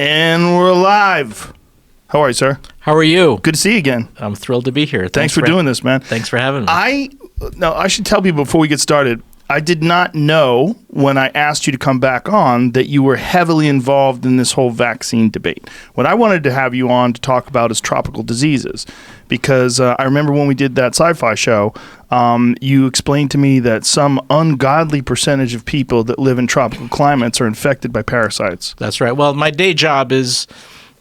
And we're live. How are you, sir? How are you? Good to see you again. I'm thrilled to be here. Thanks for doing this, man. Thanks for having me. I should tell people before we get started, I did not know when I asked you to come back on that you were heavily involved in this whole vaccine debate. What I wanted to have you on to talk about is tropical diseases, because I remember when we did that sci-fi show, you explained to me that some ungodly percentage of people that live in tropical climates are infected by parasites. That's right. Well, my day job is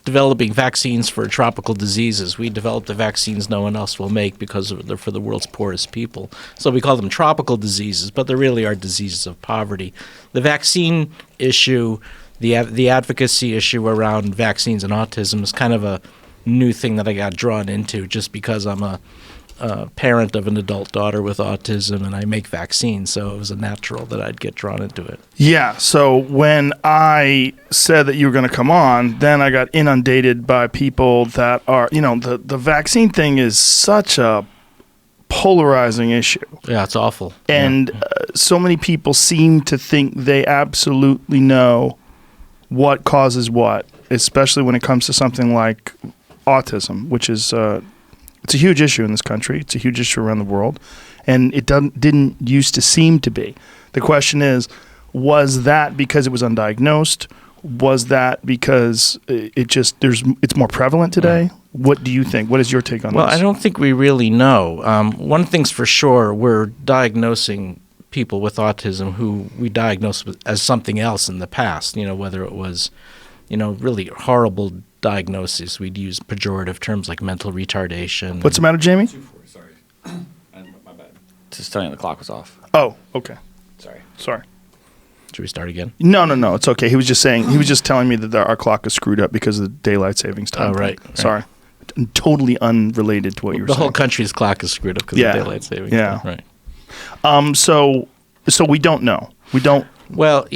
developing vaccines for tropical diseases. We develop the vaccines no one else will make because they're for the world's poorest people. So we call them tropical diseases, but they really are diseases of poverty. The vaccine issue, the advocacy issue around vaccines and autism is kind of a new thing that I got drawn into just because I'm a parent of an adult daughter with autism and I make vaccines, so it was a natural that I'd get drawn into it. Yeah, so when I said that you were going to come on, then I got inundated by people that are, the vaccine thing is such a polarizing issue. Yeah, it's awful. And so many people seem to think they absolutely know what causes what, especially when it comes to something like autism, which is it's a huge issue in this country. It's a huge issue around the world, and it didn't used to seem to be. The question is, was that because it was undiagnosed? Was that because it's more prevalent today? What do you think? What is your take on this? Well, I don't think we really know. One thing's for sure, we're diagnosing people with autism who we diagnosed as something else in the past, whether it was, really horrible diagnoses. We'd use pejorative terms like mental retardation. What's the matter, Jamie? 2-4, sorry. My bad. Just telling you the clock was off. Oh, okay. Sorry. Should we start again? No. It's okay. He was just telling me that our clock is screwed up because of the daylight savings time. Oh, right. Sorry. Totally unrelated to what you were saying. The whole country's clock is screwed up because of daylight savings. Yeah. Right. So we don't know. We don't. Well,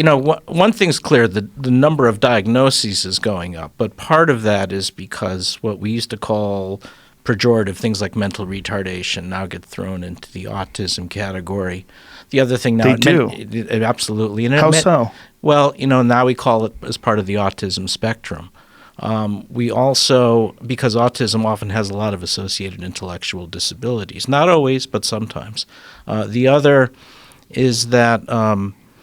one thing's clear, the number of diagnoses is going up, but part of that is because what we used to call pejorative things like mental retardation now get thrown into the autism category. The other thing now... They do? Absolutely. And How so? Well, now we call it as part of the autism spectrum. We also, because autism often has a lot of associated intellectual disabilities, not always, but sometimes. The other is that...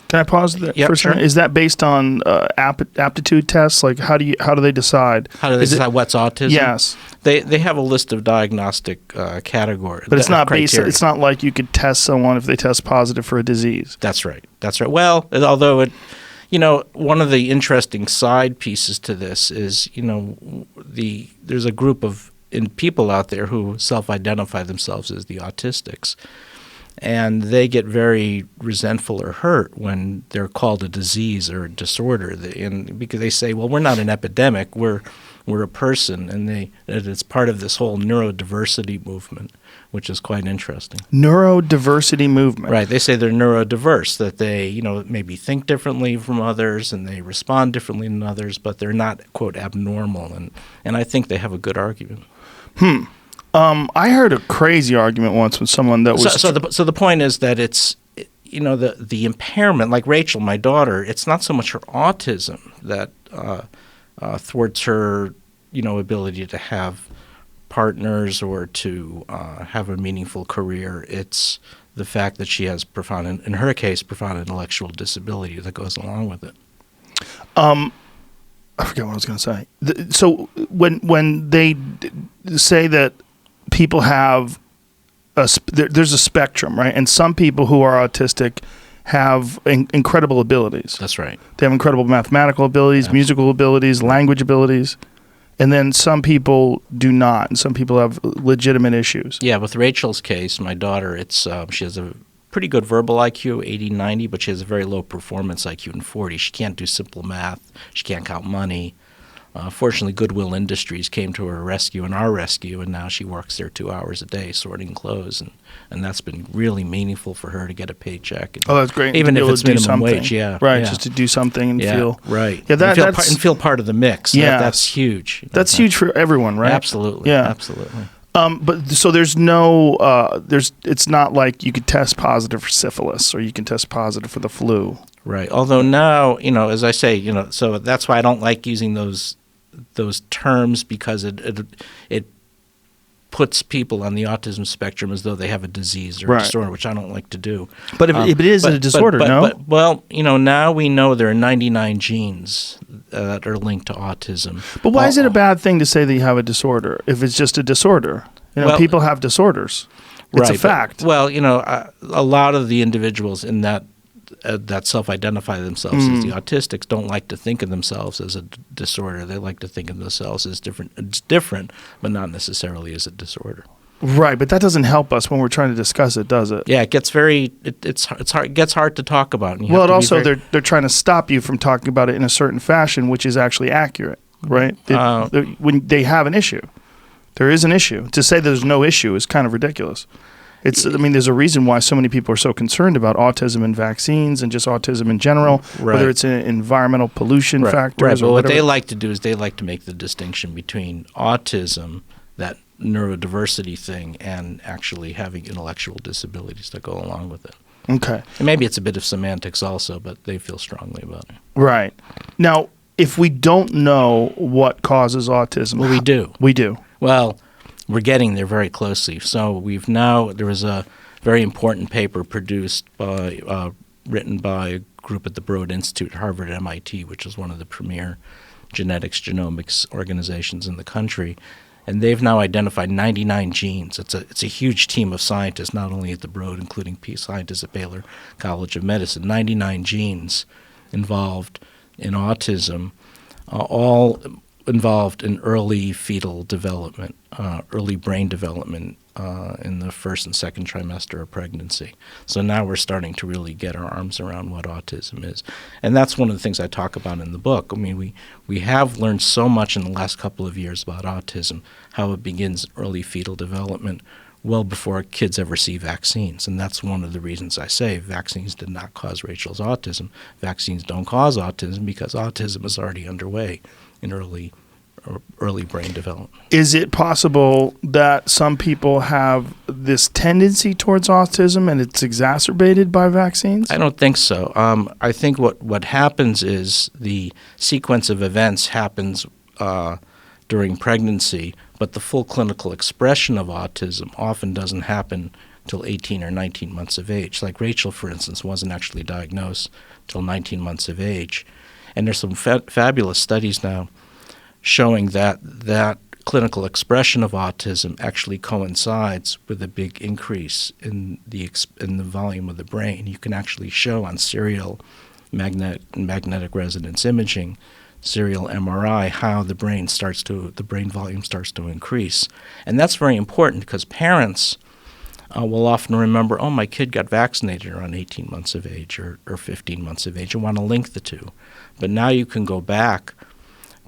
Can I pause there for a second? Sure. Is that based on aptitude tests? Like, how do they decide? How do they decide what's autism? Yes. They have a list of diagnostic categories. But it's not criteria. It's not like you could test someone if they test positive for a disease. That's right. Well, although one of the interesting side pieces to this is, there's a group of people out there who self-identify themselves as the autistics. And they get very resentful or hurt when they're called a disease or a disorder, because they say, "Well, we're not an epidemic; we're a person," and it's part of this whole neurodiversity movement, which is quite interesting. Neurodiversity movement, right? They say they're neurodiverse, that they maybe think differently from others and they respond differently than others, but they're not quote abnormal, and I think they have a good argument. I heard a crazy argument once with someone that was... So the point is that it's, the impairment, like Rachel, my daughter, it's not so much her autism that thwarts her, ability to have partners or to have a meaningful career. It's the fact that she has in her case, profound intellectual disability that goes along with it. I forget what I was going to say. So when they say that people have there's a spectrum, right? And some people who are autistic have incredible abilities. That's right. They have incredible mathematical abilities, musical abilities, language abilities. And then some people do not, and some people have legitimate issues. Yeah, with Rachel's case, my daughter, it's she has a pretty good verbal IQ, 80, 90, but she has a very low performance IQ in 40. She can't do simple math. She can't count money. Fortunately, Goodwill Industries came to her rescue and our rescue, and now she works there 2 hours a day sorting clothes, and that's been really meaningful for her to get a paycheck. And that's great. Even if it's minimum wage, right, just to do something and feel right, and feel part of the mix. Yeah, that's huge. That's huge for everyone, right? Absolutely, absolutely. But so there's no, it's not like you could test positive for syphilis or you can test positive for the flu. Right. Although now, as I say, so that's why I don't like using those terms, because it puts people on the autism spectrum as though they have a disease or a disorder, which I don't like to do. But if it is a disorder, well, now we know there are 99 genes that are linked to autism. But why is it a bad thing to say that you have a disorder if it's just a disorder? People have disorders. It's a fact. A lot of the individuals in that self-identify themselves as the autistics don't like to think of themselves as a disorder. They like to think of themselves as different. It's different, but not necessarily as a disorder. Right, but that doesn't help us when we're trying to discuss it, does it? Yeah, it gets it's hard. It gets hard to talk about. They're trying to stop you from talking about it in a certain fashion, which is actually accurate, right? When they have an issue, there is an issue. To say there's no issue is kind of ridiculous. There's a reason why so many people are so concerned about autism and vaccines and just autism in general, whether it's an environmental pollution factors or whatever. What they like to do is they like to make the distinction between autism, that neurodiversity thing, and actually having intellectual disabilities that go along with it. Okay. And maybe it's a bit of semantics also, but they feel strongly about it. Right. Now, if we don't know what causes autism... Well, we do. We do. Well... We're getting there very closely. So there was a very important paper produced written by a group at the Broad Institute, Harvard, MIT, which is one of the premier genomics organizations in the country. And they've now identified 99 genes. It's a huge team of scientists, not only at the Broad, including scientists at Baylor College of Medicine, 99 genes involved in autism, all involved in early fetal development, early brain development in the first and second trimester of pregnancy. So now we're starting to really get our arms around what autism is. And that's one of the things I talk about in the book. We have learned so much in the last couple of years about autism, how it begins early fetal development well before kids ever see vaccines. And that's one of the reasons I say vaccines did not cause Rachel's autism. Vaccines don't cause autism because autism is already underway in early brain development. Is it possible that some people have this tendency towards autism and it's exacerbated by vaccines? I don't think so. I think what happens is the sequence of events happens during pregnancy, but the full clinical expression of autism often doesn't happen till 18 or 19 months of age. Like Rachel, for instance, wasn't actually diagnosed till 19 months of age. And there's some fabulous studies now showing that clinical expression of autism actually coincides with a big increase in the volume of the brain. You can actually show on serial magnetic resonance imaging, serial MRI, how the brain volume starts to increase. And that's very important because parents will often remember, oh, my kid got vaccinated around 18 months of age or 15 months of age, and want to link the two. But now you can go back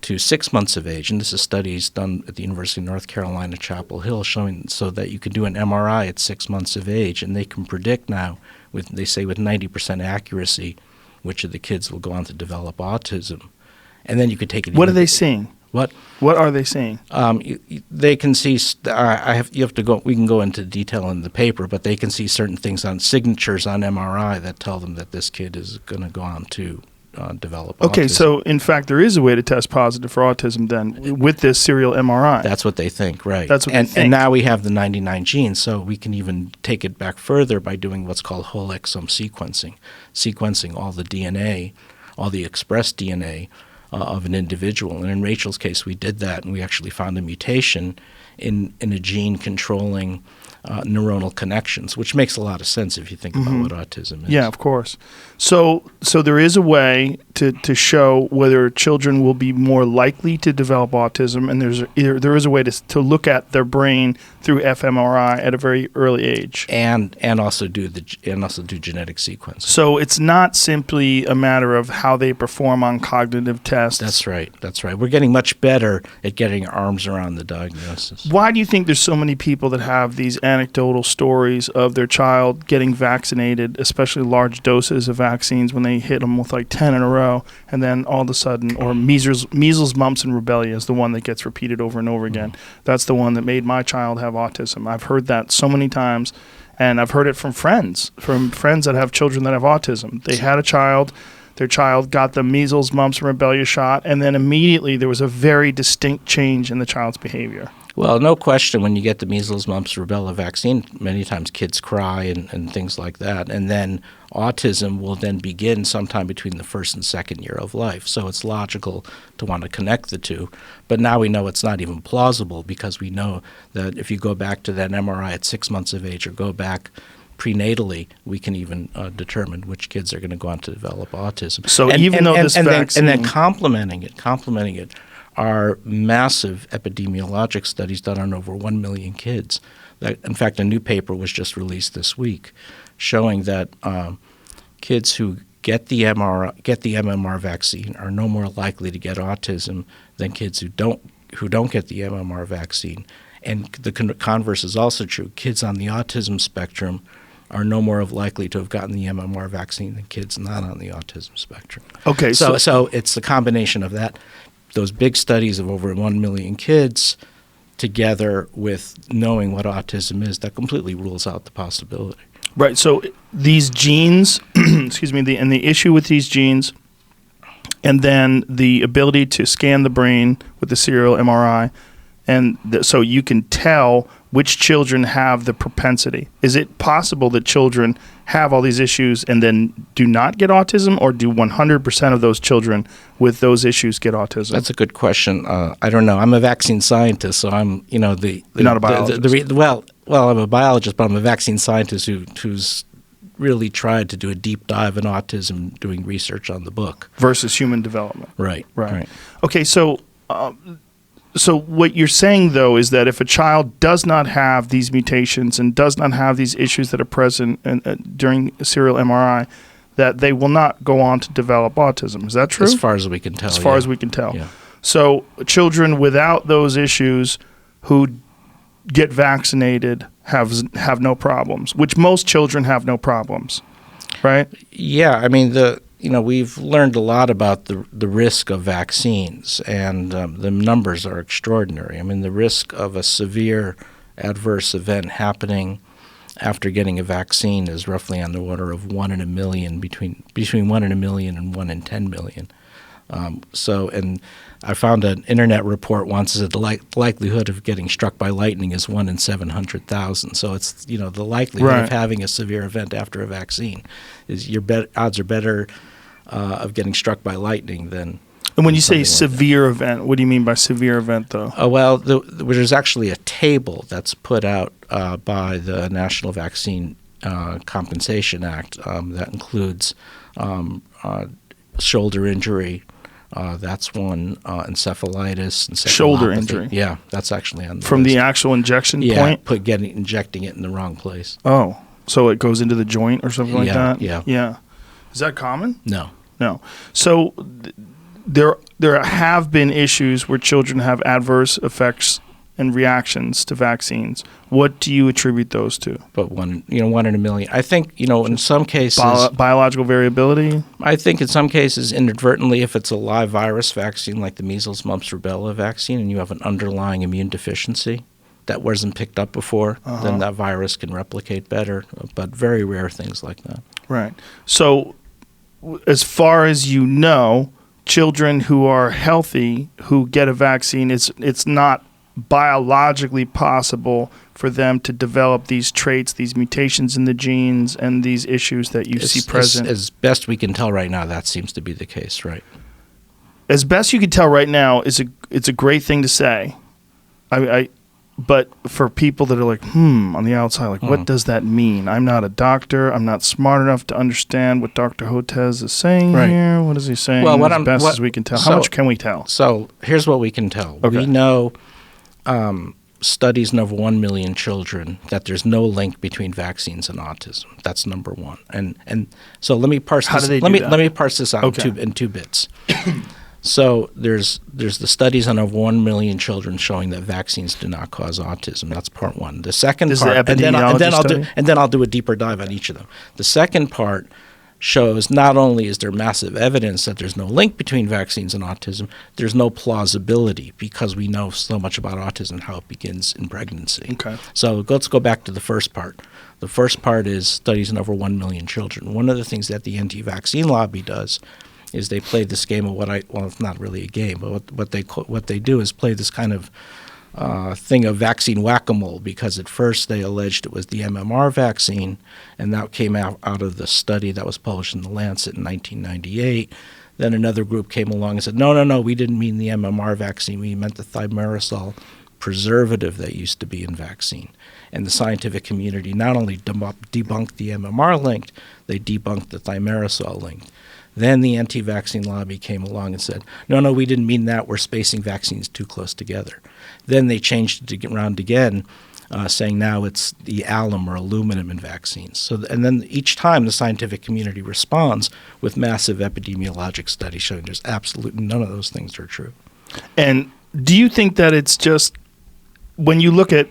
to 6 months of age, and this is studies done at the University of North Carolina, Chapel Hill, showing so that you can do an MRI at 6 months of age, and they can predict now, with 90% accuracy, which of the kids will go on to develop autism. And then you could take it. What are they seeing? What are they seeing? They can see. You have to go. We can go into detail in the paper, but they can see certain things on signatures on MRI that tell them that this kid is going to go on to develop autism. Okay, so in fact, there is a way to test positive for autism then with this serial MRI. That's what they think, right? That's what they think. And now we have the 99 genes, so we can even take it back further by doing what's called whole exome sequencing all the DNA, all the expressed DNA of an individual. And in Rachel's case, we did that, and we actually found a mutation in a gene controlling neuronal connections, which makes a lot of sense if you think about what autism is. Yeah, of course. So there is a way to show whether children will be more likely to develop autism, and there is a way to look at their brain through fMRI at a very early age, and also do genetic sequencing. So it's not simply a matter of how they perform on cognitive tests. That's right. We're getting much better at getting our arms around the diagnosis. Why do you think there's so many people that have these anecdotal stories of their child getting vaccinated, especially large doses of vaccines when they hit them with like 10 in a row, and then all of a sudden, or measles, mumps, and rubella is the one that gets repeated over and over again. That's the one that made my child have autism. I've heard that so many times, And I've heard it from friends that have children that have autism. They had a child, their child got the measles, mumps, and rubella shot, and then immediately there was a very distinct change in the child's behavior. Well, no question, when you get the measles, mumps, rubella vaccine, many times kids cry and things like that. And then autism will then begin sometime between the first and second year of life. So it's logical to want to connect the two. But now we know it's not even plausible, because we know that if you go back to that MRI at 6 months of age or go back prenatally, we can even determine which kids are going to go on to develop autism. So even though this vaccine... And then complementing it are massive epidemiologic studies done on over 1 million kids. In fact, a new paper was just released this week showing that kids who get the MMR vaccine are no more likely to get autism than kids who don't get the MMR vaccine. And the converse is also true. Kids on the autism spectrum are no more likely to have gotten the MMR vaccine than kids not on the autism spectrum. Okay, so it's the combination of that. Those big studies of over 1 million kids together with knowing what autism is, that completely rules out the possibility. Right. So these genes, excuse me, and the issue with these genes, and then the ability to scan the brain with the serial MRI, and so you can tell which children have the propensity. Is it possible that children have all these issues and then do not get autism, or do 100% of those children with those issues get autism? That's a good question. I don't know. I'm a vaccine scientist, so I'm, You're not a biologist. Well, I'm a biologist, but I'm a vaccine scientist who's really tried to do a deep dive in autism, doing research on the book. Versus human development. Right. Okay, so what you're saying, though, is that if a child does not have these mutations and does not have these issues that are present during serial MRI, that they will not go on to develop autism. Is that true? As far as we can tell. As far as we can tell. Yeah. So children without those issues who get vaccinated have no problems, which most children have no problems, right? Yeah, I mean, we've learned a lot about the risk of vaccines, and the numbers are extraordinary. I mean, the risk of a severe adverse event happening after getting a vaccine is roughly on the order of 1 in a million, between 1 in a million and 1 in 10 million. And I found an internet report once that the likelihood of getting struck by lightning is 1 in 700,000. So it's, the likelihood of having a severe event after a vaccine is odds are better of getting struck by lightning than. And when you say severe event, what do you mean by severe event, though? Well, there's actually a table that's put out by the National Vaccine Compensation Act that includes shoulder injury. That's one, encephalitis, encephalopathy. Shoulder injury. Yeah, that's actually on the From list. the actual injection Yeah, point? injecting it in the wrong place. Oh, so it goes into the joint or something like that? Yeah. Is that common? No. So there have been issues where children have adverse effects and reactions to vaccines. What do you attribute those to? But 1 in a million. I think, in some cases... biological variability? I think in some cases, inadvertently, if it's a live virus vaccine like the measles, mumps, rubella vaccine, and you have an underlying immune deficiency that wasn't picked up before, then that virus can replicate better. But very rare things like that. Right. So as far as you know, children who are healthy who get a vaccine, it's not biologically possible for them to develop these traits, these mutations in the genes, and these issues that you see present. As best we can tell right now, that seems to be the case, right? As best you can tell right now, it's a great thing to say. But for people that are like, on the outside, what does that mean? I'm not a doctor. I'm not smart enough to understand what Dr. Hotez is saying here. What is he saying? Well, as best as we can tell. How much can we tell? So here's what we can tell. Okay. We know studies in over 1 million children that there's no link between vaccines and autism. That's number one. And so let me parse How this. do they let do me that? let me parse this out Okay. in two bits. So there's the studies on over 1 million children showing that vaccines do not cause autism. That's part one. The second This is part, the epidemiology study? and then I'll do a deeper dive on each of them. The second part shows not only is there massive evidence that there's no link between vaccines and autism, there's no plausibility because we know so much about autism and how it begins in pregnancy. Okay. So let's go back to the first part. The first part is studies in over 1 million children. One of the things that the anti-vaccine lobby does is they play this game of well, it's not really a game, but what they do is play this kind of thing of vaccine whack-a-mole, because at first they alleged it was the MMR vaccine, and that came out of the study that was published in The Lancet in 1998. Then another group came along and said, no, we didn't mean the MMR vaccine. We meant the thimerosal preservative that used to be in vaccine. And the scientific community not only debunked the MMR link, they debunked the thimerosal link. Then the anti-vaccine lobby came along and said, no, we didn't mean that. We're spacing vaccines too close together. Then they changed it around again, saying now it's the alum or aluminum in vaccines. And then each time the scientific community responds with massive epidemiologic studies showing there's absolutely none of those things are true. And do you think that it's just, when you look at,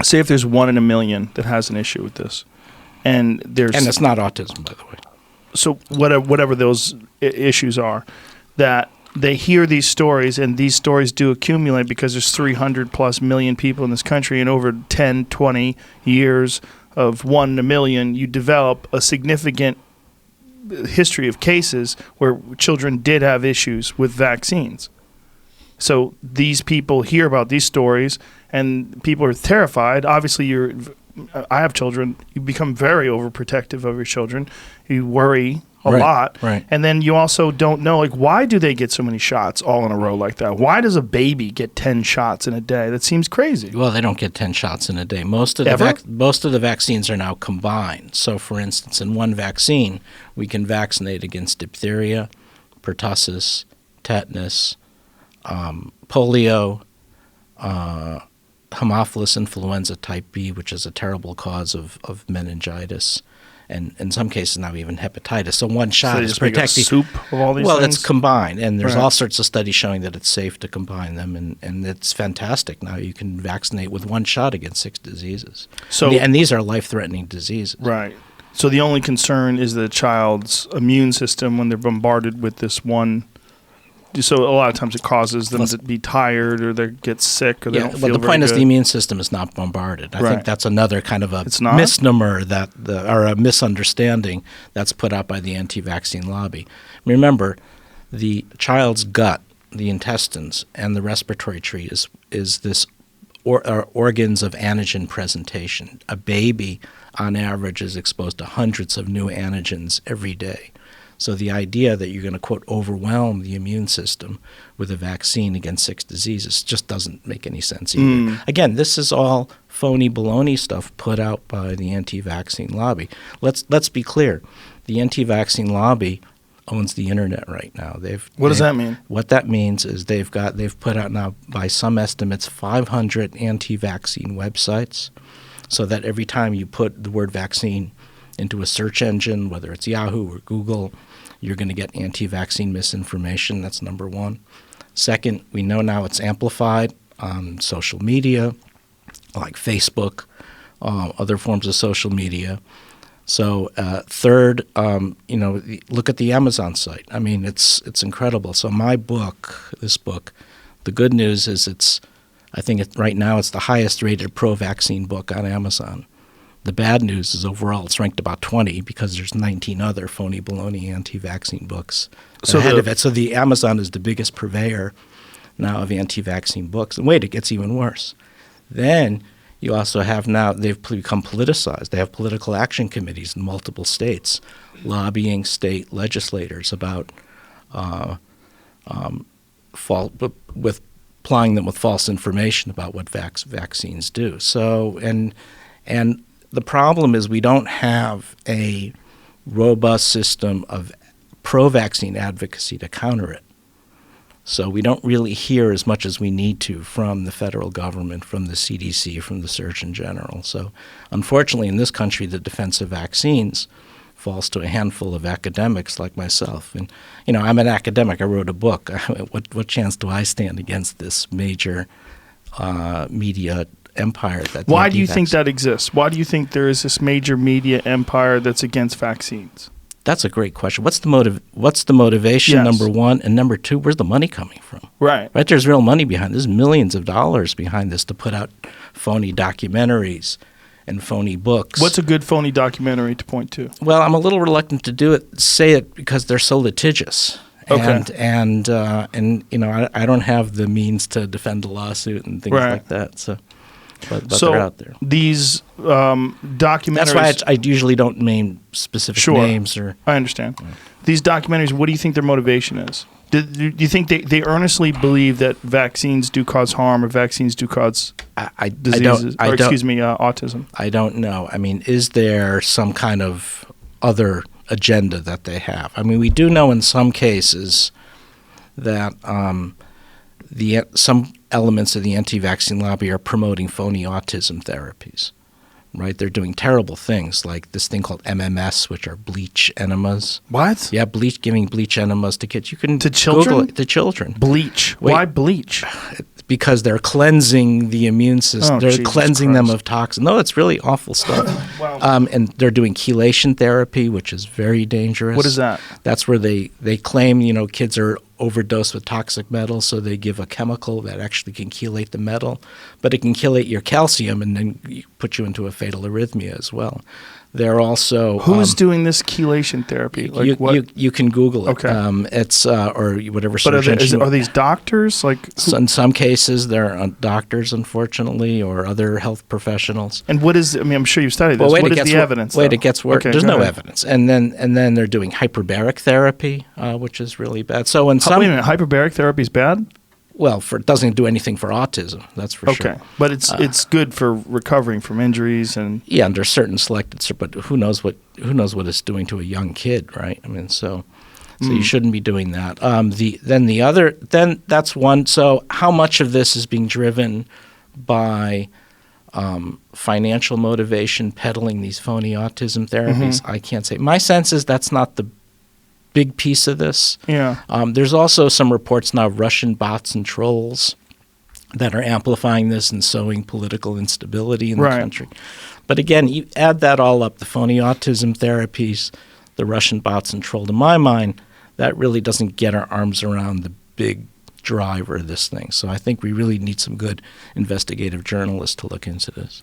say if there's 1 in a million that has an issue with this, and it's not autism, by the way. So whatever those issues are, that they hear these stories, and these stories do accumulate because there's 300 plus million people in this country, and over 10, 20 years of 1 in a million, you develop a significant history of cases where children did have issues with vaccines. So these people hear about these stories, and people are terrified. Obviously, I have children. You become very overprotective of your children. You worry a lot. Right. And then you also don't know, like, why do they get so many shots all in a row like that? Why does a baby get 10 shots in a day? That seems crazy. Well, they don't get 10 shots in a day. Most of the vaccines are now combined. So, for instance, in one vaccine, we can vaccinate against diphtheria, pertussis, tetanus, polio, Haemophilus influenza type B, which is a terrible cause of meningitis, and in some cases now even hepatitis. So one shot is protecting. Soup of all these well, things? it's combined, and there's all sorts of studies showing that it's safe to combine them, and it's fantastic. Now you can vaccinate with one shot against 6 diseases. So, and these are life-threatening diseases. Right. So the only concern is the child's immune system when they're bombarded with this one. So a lot of times it causes them to be tired, or they get sick, or they don't feel very good. But the point is the immune system is not bombarded. I think that's another kind of a misnomer or a misunderstanding that's put out by the anti-vaccine lobby. Remember, the child's gut, the intestines, and the respiratory tree is this organs of antigen presentation. A baby, on average, is exposed to hundreds of new antigens every day. So the idea that you're going to, quote, overwhelm the immune system with a vaccine against 6 diseases just doesn't make any sense either. Again, this is all phony baloney stuff put out by the anti-vaccine lobby. Let's be clear. The anti-vaccine lobby owns the internet right now. What does that mean? What that means is they've put out now, by some estimates, 500 anti-vaccine websites, so that every time you put the word vaccine into a search engine, whether it's Yahoo or Google, you're going to get anti-vaccine misinformation. That's number one. Second, we know now it's amplified on social media, like Facebook, other forms of social media. So third, look at the Amazon site. I mean, it's incredible. So this book, the good news is right now it's the highest rated pro-vaccine book on Amazon. The bad news is overall it's ranked about 20 because there's 19 other phony baloney anti-vaccine books ahead of it. So the Amazon is the biggest purveyor now of anti-vaccine books. And wait, it gets even worse. Then you also have now, they've become politicized. They have political action committees in multiple states lobbying state legislators about plying them with false information about what vaccines do. So, and the problem is we don't have a robust system of pro-vaccine advocacy to counter it. So we don't really hear as much as we need to from the federal government, from the CDC, from the Surgeon General. So unfortunately in this country, the defense of vaccines falls to a handful of academics like myself. And, I'm an academic. I wrote a book. What chance do I stand against this major media empire? Why do you think that exists? Why do you think there is this major media empire that's against vaccines? That's a great question. What's the motivation, Yes. number one? And number two, where's the money coming from? Right. Right? There's real money behind this. There's millions of dollars behind this to put out phony documentaries and phony books. What's a good phony documentary to point to? Well, I'm a little reluctant to say it because they're so litigious. Okay. And I don't have the means to defend a lawsuit and things Right. like that. So but So they're out there. these documentaries. That's why I usually don't name specific Sure. names or. I understand. These documentaries, what do you think their motivation is? Do you think they earnestly believe that vaccines do cause harm or vaccines do cause diseases? Autism? I don't know. I mean, is there some kind of other agenda that they have? I mean, we do know in some cases that some elements of the anti-vaccine lobby are promoting phony autism therapies. Right, they're doing terrible things like this thing called MMS, which are bleach enemas. What? Yeah, giving bleach enemas to kids. You can To children? Google it, to children. Bleach. Wait. Why bleach? Because they're cleansing the immune system. Oh, they're Jesus cleansing them Christ. of toxins. No, it's really awful stuff. Wow. And they're doing chelation therapy, which is very dangerous. What is that? That's where they claim, kids are overdosed with toxic metals, so they give a chemical that actually can chelate the metal, but it can chelate your calcium and then put you into a fatal arrhythmia as well. They're also Who's doing this chelation therapy? Like what? You can Google it. Okay. It's or whatever But search engine. are these doctors? So in some cases, they're doctors, unfortunately, or other health professionals. And what is? I mean, I'm sure you've studied this. Well, What is the evidence? Wait, though? it gets worse. Okay, There's go no ahead. evidence, and then they're doing hyperbaric therapy, which is really bad. So in some, Wait a minute, hyperbaric therapy is bad? well, it doesn't do anything for autism. That's for sure. Okay, but it's good for recovering from injuries and. Yeah, under certain selected, but who knows what it's doing to a young kid, right? I mean, so you shouldn't be doing that. Then that's one. So how much of this is being driven by financial motivation, peddling these phony autism therapies? I can't say. My sense is that's not the big piece of this. Yeah. There's also some reports now of Russian bots and trolls that are amplifying this and sowing political instability in the Right. country. But again, you add that all up, the phony autism therapies, the Russian bots and troll, to my mind, that really doesn't get our arms around the big driver of this thing. So I think we really need some good investigative journalists to look into this.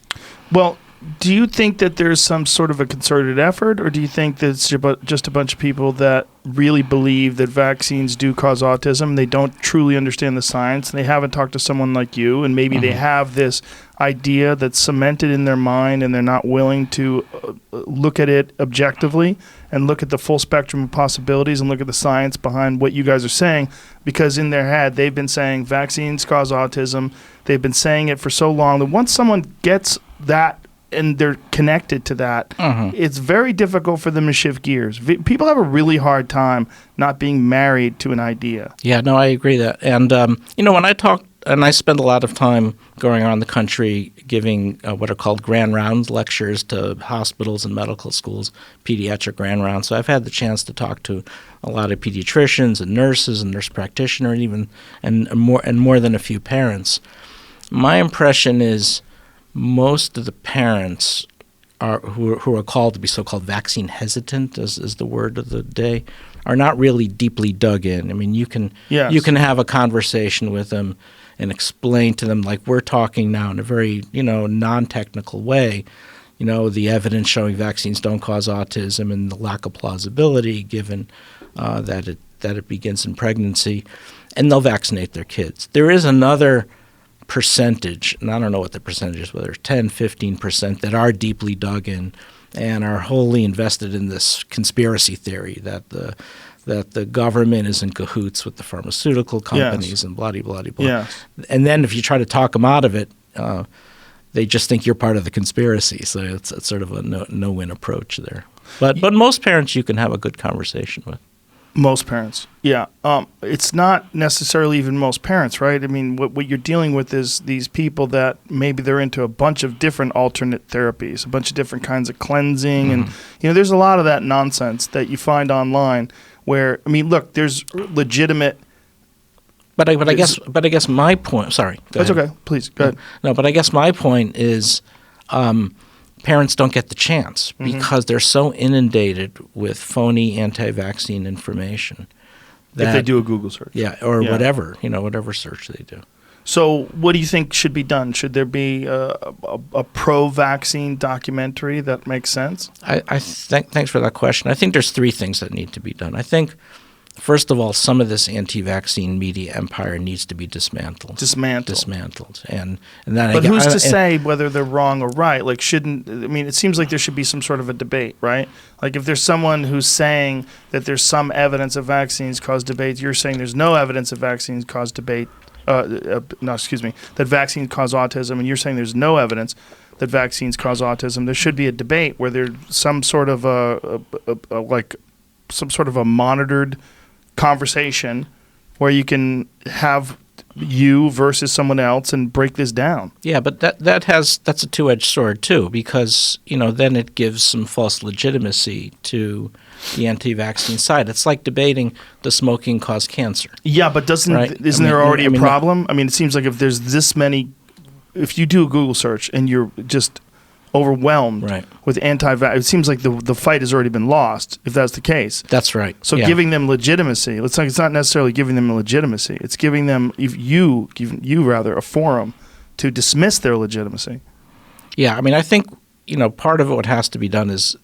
Well, do you think that there's some sort of a concerted effort, or do you think that it's just a bunch of people that really believe that vaccines do cause autism? They don't truly understand the science, and they haven't talked to someone like you, and maybe they have this idea that's cemented in their mind, and they're not willing to look at it objectively and look at the full spectrum of possibilities and look at the science behind what you guys are saying, because in their head they've been saying vaccines cause autism. They've been saying it for so long that once someone gets that and they're connected to that, it's very difficult for them to shift gears. People have a really hard time not being married to an idea. Yeah, no, I agree that. And, when I talk, and I spend a lot of time going around the country giving what are called grand round lectures to hospitals and medical schools, pediatric grand rounds. So I've had the chance to talk to a lot of pediatricians and nurses and nurse practitioners, and more than a few parents. My impression is most of the parents who are called to be so-called vaccine hesitant, as the word of the day, are not really deeply dug in. I mean, you can have a conversation with them and explain to them, like we're talking now, in a very non-technical way, the evidence showing vaccines don't cause autism and the lack of plausibility given that it begins in pregnancy, and they'll vaccinate their kids. There is another percentage, and I don't know what the percentage is, whether it's 10, 15%, that are deeply dug in and are wholly invested in this conspiracy theory that the government is in cahoots with the pharmaceutical companies and blah, blah, blah, blah. Yes. And then if you try to talk them out of it, they just think you're part of the conspiracy. So it's sort of a no-win approach there. But most parents you can have a good conversation with. Most parents, yeah. It's not necessarily even most parents, right? I mean, what you're dealing with is these people that maybe they're into a bunch of different alternate therapies, a bunch of different kinds of cleansing, and there's a lot of that nonsense that you find online. Where look, there's legitimate. But I guess my point. Sorry, That's okay. Please go ahead. No, but I guess my point is, parents don't get the chance because they're so inundated with phony anti-vaccine information. That, if they do a Google search. Yeah, or whatever, whatever search they do. So what do you think should be done? Should there be a pro-vaccine documentary that makes sense? I think, thanks for that question. I think there's three things that need to be done. I think, first of all, some of this anti-vaccine media empire needs to be dismantled. And then but who's to say whether they're wrong or right? Like, it seems like there should be some sort of a debate, right? Like, if there's someone who's saying that there's some evidence of vaccines cause debate, you're saying there's no evidence of vaccines cause debate. That vaccines cause autism, and you're saying there's no evidence that vaccines cause autism. There should be a debate where there's some sort of a monitored conversation where you can have you versus someone else and break this down. Yeah, but that's a two-edged sword too, because then it gives some false legitimacy to the anti-vaccine side. It's like debating does smoking cause cancer. Yeah, but isn't there already a problem? It seems like if there's this many, if you do a Google search and you're just overwhelmed with anti-vax, it seems like the fight has already been lost if that's the case. That's right. So giving them legitimacy, it's not necessarily giving them legitimacy. It's giving them a forum to dismiss their legitimacy. Yeah, I think part of what has to be done is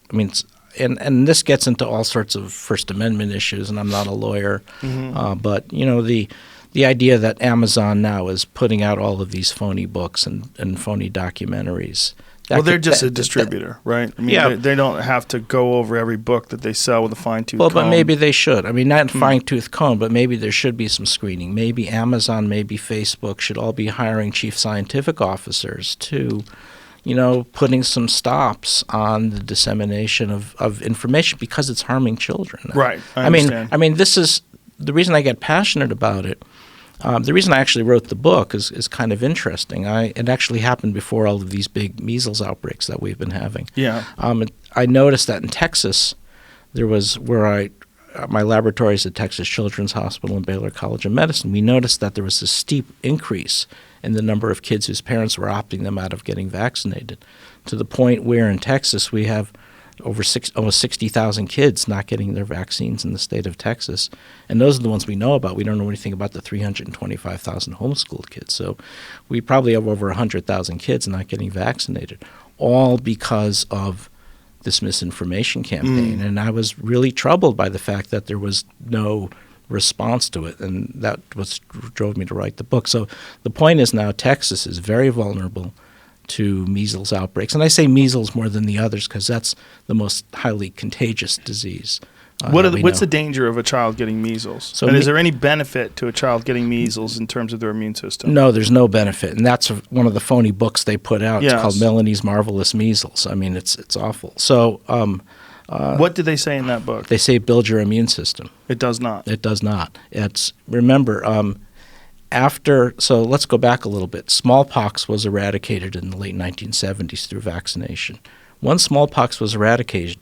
and this gets into all sorts of First Amendment issues, and I'm not a lawyer, but the idea that Amazon now is putting out all of these phony books and phony documentaries. They're just a distributor, right? They don't have to go over every book that they sell with a fine-tooth comb. Well, but maybe they should. Not fine-tooth comb, but maybe there should be some screening. Maybe Amazon, maybe Facebook should all be hiring chief scientific officers to putting some stops on the dissemination of information because it's harming children. Right. I understand. This is the reason I get passionate about it. The reason I actually wrote the book is kind of interesting. It actually happened before all of these big measles outbreaks that we've been having. Yeah. I noticed that in Texas, there was my laboratory is at Texas Children's Hospital and Baylor College of Medicine. We noticed that there was a steep increase in the number of kids whose parents were opting them out of getting vaccinated, to the point where in Texas we have almost 60,000 kids not getting their vaccines in the state of Texas. And those are the ones we know about. We don't know anything about the 325,000 homeschooled kids. So we probably have over 100,000 kids not getting vaccinated, all because of this misinformation campaign. And I was really troubled by the fact that there was no response to it, and that drove me to write the book. So the point is now Texas is very vulnerable to measles outbreaks. And I say measles more than the others because that's the most highly contagious disease. What's the danger of a child getting measles? And is there any benefit to a child getting measles in terms of their immune system? No, there's no benefit. And that's one of the phony books they put out. It's called Melanie's Marvelous Measles. It's awful. So what do they say in that book? They say build your immune system. It does not. It does not. So let's go back a little bit. Smallpox was eradicated in the late 1970s through vaccination. Once smallpox was eradicated,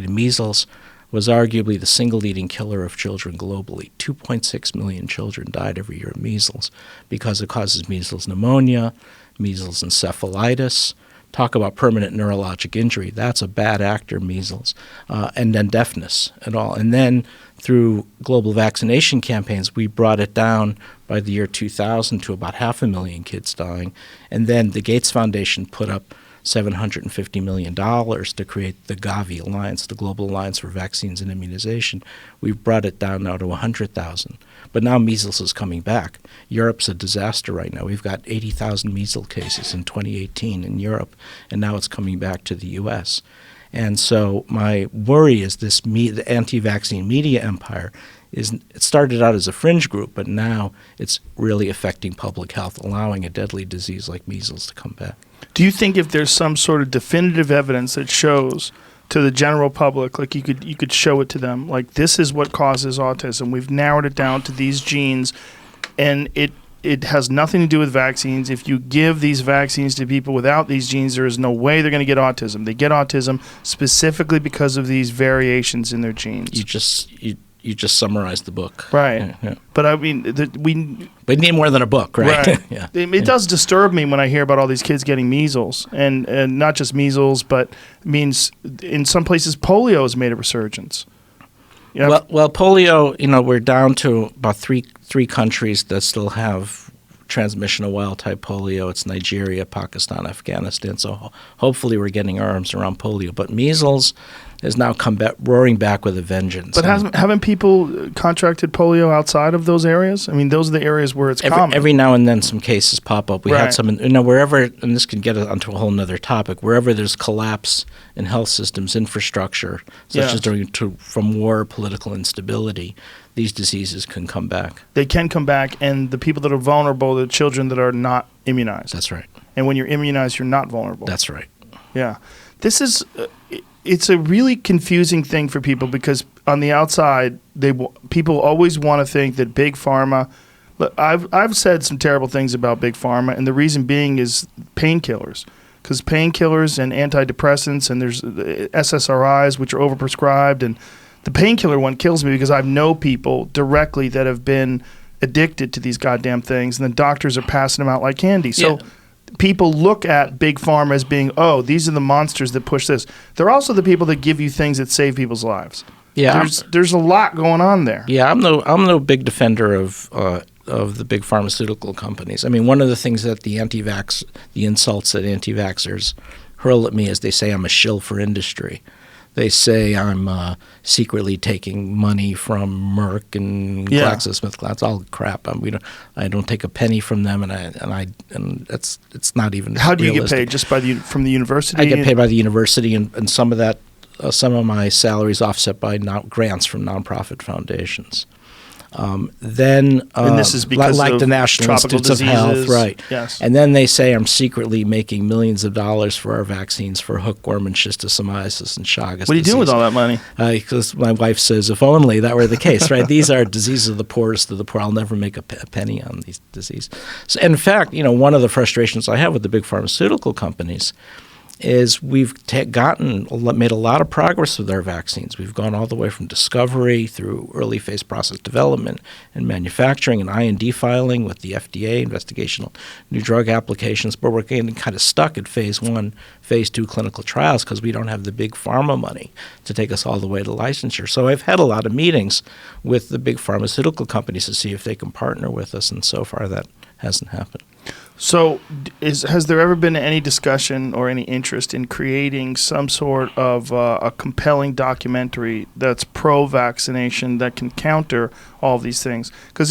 measles was arguably the single leading killer of children globally. 2.6 million children died every year of measles because it causes measles pneumonia, measles encephalitis. Talk about permanent neurologic injury. That's a bad actor, measles. And then deafness and all. And then through global vaccination campaigns, we brought it down by the year 2000 to about 500,000 kids dying. And then the Gates Foundation put up $750 million to create the Gavi Alliance, the Global Alliance for Vaccines and Immunization. We've brought it down now to 100,000. But now measles is coming back. Europe's a disaster right now. We've got 80,000 measles cases in 2018 in Europe, and now it's coming back to the U.S. And so my worry is the anti-vaccine media empire it started out as a fringe group, but now it's really affecting public health, allowing a deadly disease like measles to come back. Do you think if there's some sort of definitive evidence that shows to the general public, like you could show it to them, like this is what causes autism, we've narrowed it down to these genes, and it has nothing to do with vaccines. If you give these vaccines to people without these genes, there is no way they're going to get autism. They get autism specifically because of these variations in their genes. you just summarized the book. Right. Yeah. But I mean, we need more than a book, right? Right. Yeah. It does disturb me when I hear about all these kids getting measles, and not just measles, but it means in some places polio has made a resurgence. You know, Well, polio, we're down to about three countries that still have transmission of wild-type polio. It's Nigeria, Pakistan, Afghanistan. So hopefully we're getting our arms around polio. But measles has now come back, roaring back with a vengeance. But haven't people contracted polio outside of those areas? I mean, those are the areas where it's common. Every now and then some cases pop up. We Right. had some, wherever, and this can get onto a whole nother topic, wherever there's collapse in health systems, infrastructure, such as from war, political instability, these diseases can come back. They can come back, and the people that are vulnerable are the children that are not immunized. That's right. And when you're immunized, you're not vulnerable. That's right. Yeah. This is it's a really confusing thing for people because on the outside, people always want to think that big pharma. Look, I've said some terrible things about big pharma, and the reason being is painkillers. Because painkillers and antidepressants, and there's SSRIs, which are overprescribed, and the painkiller one kills me because I know people directly that have been addicted to these goddamn things, and the doctors are passing them out like candy. So people look at big pharma as being, oh, these are the monsters that push this. They're also the people that give you things that save people's lives. Yeah, there's a lot going on there. Yeah, I'm no big defender of the big pharmaceutical companies. I mean, one of the things that the insults that anti-vaxxers hurl at me is they say I'm a shill for industry. They say I'm secretly taking money from Merck and GlaxoSmithKline. That's all crap. I don't take a penny from them, and it's not even. How do you realistic. get paid? Just from the university? I get paid by the university, and some of that, some of my salary is offset by grants from nonprofit foundations. And this is because like of the National tropical Institutes diseases. of Health, right? Yes. And then they say I'm secretly making millions of dollars for our vaccines for hookworm and schistosomiasis and Chagas. What are you doing with all that money? Because my wife says, if only that were the case, right? These are diseases of the poorest of the poor. I'll never make a penny on these diseases. So, in fact, one of the frustrations I have with the big pharmaceutical companies is we've made a lot of progress with our vaccines. We've gone all the way from discovery through early phase process development and manufacturing and IND filing with the FDA, investigational new drug applications, but we're getting kind of stuck at phase 1, phase 2 clinical trials because we don't have the big pharma money to take us all the way to licensure. So I've had a lot of meetings with the big pharmaceutical companies to see if they can partner with us, and so far that hasn't happened. So has there ever been any discussion or any interest in creating some sort of a compelling documentary that's pro-vaccination that can counter all of these things? Because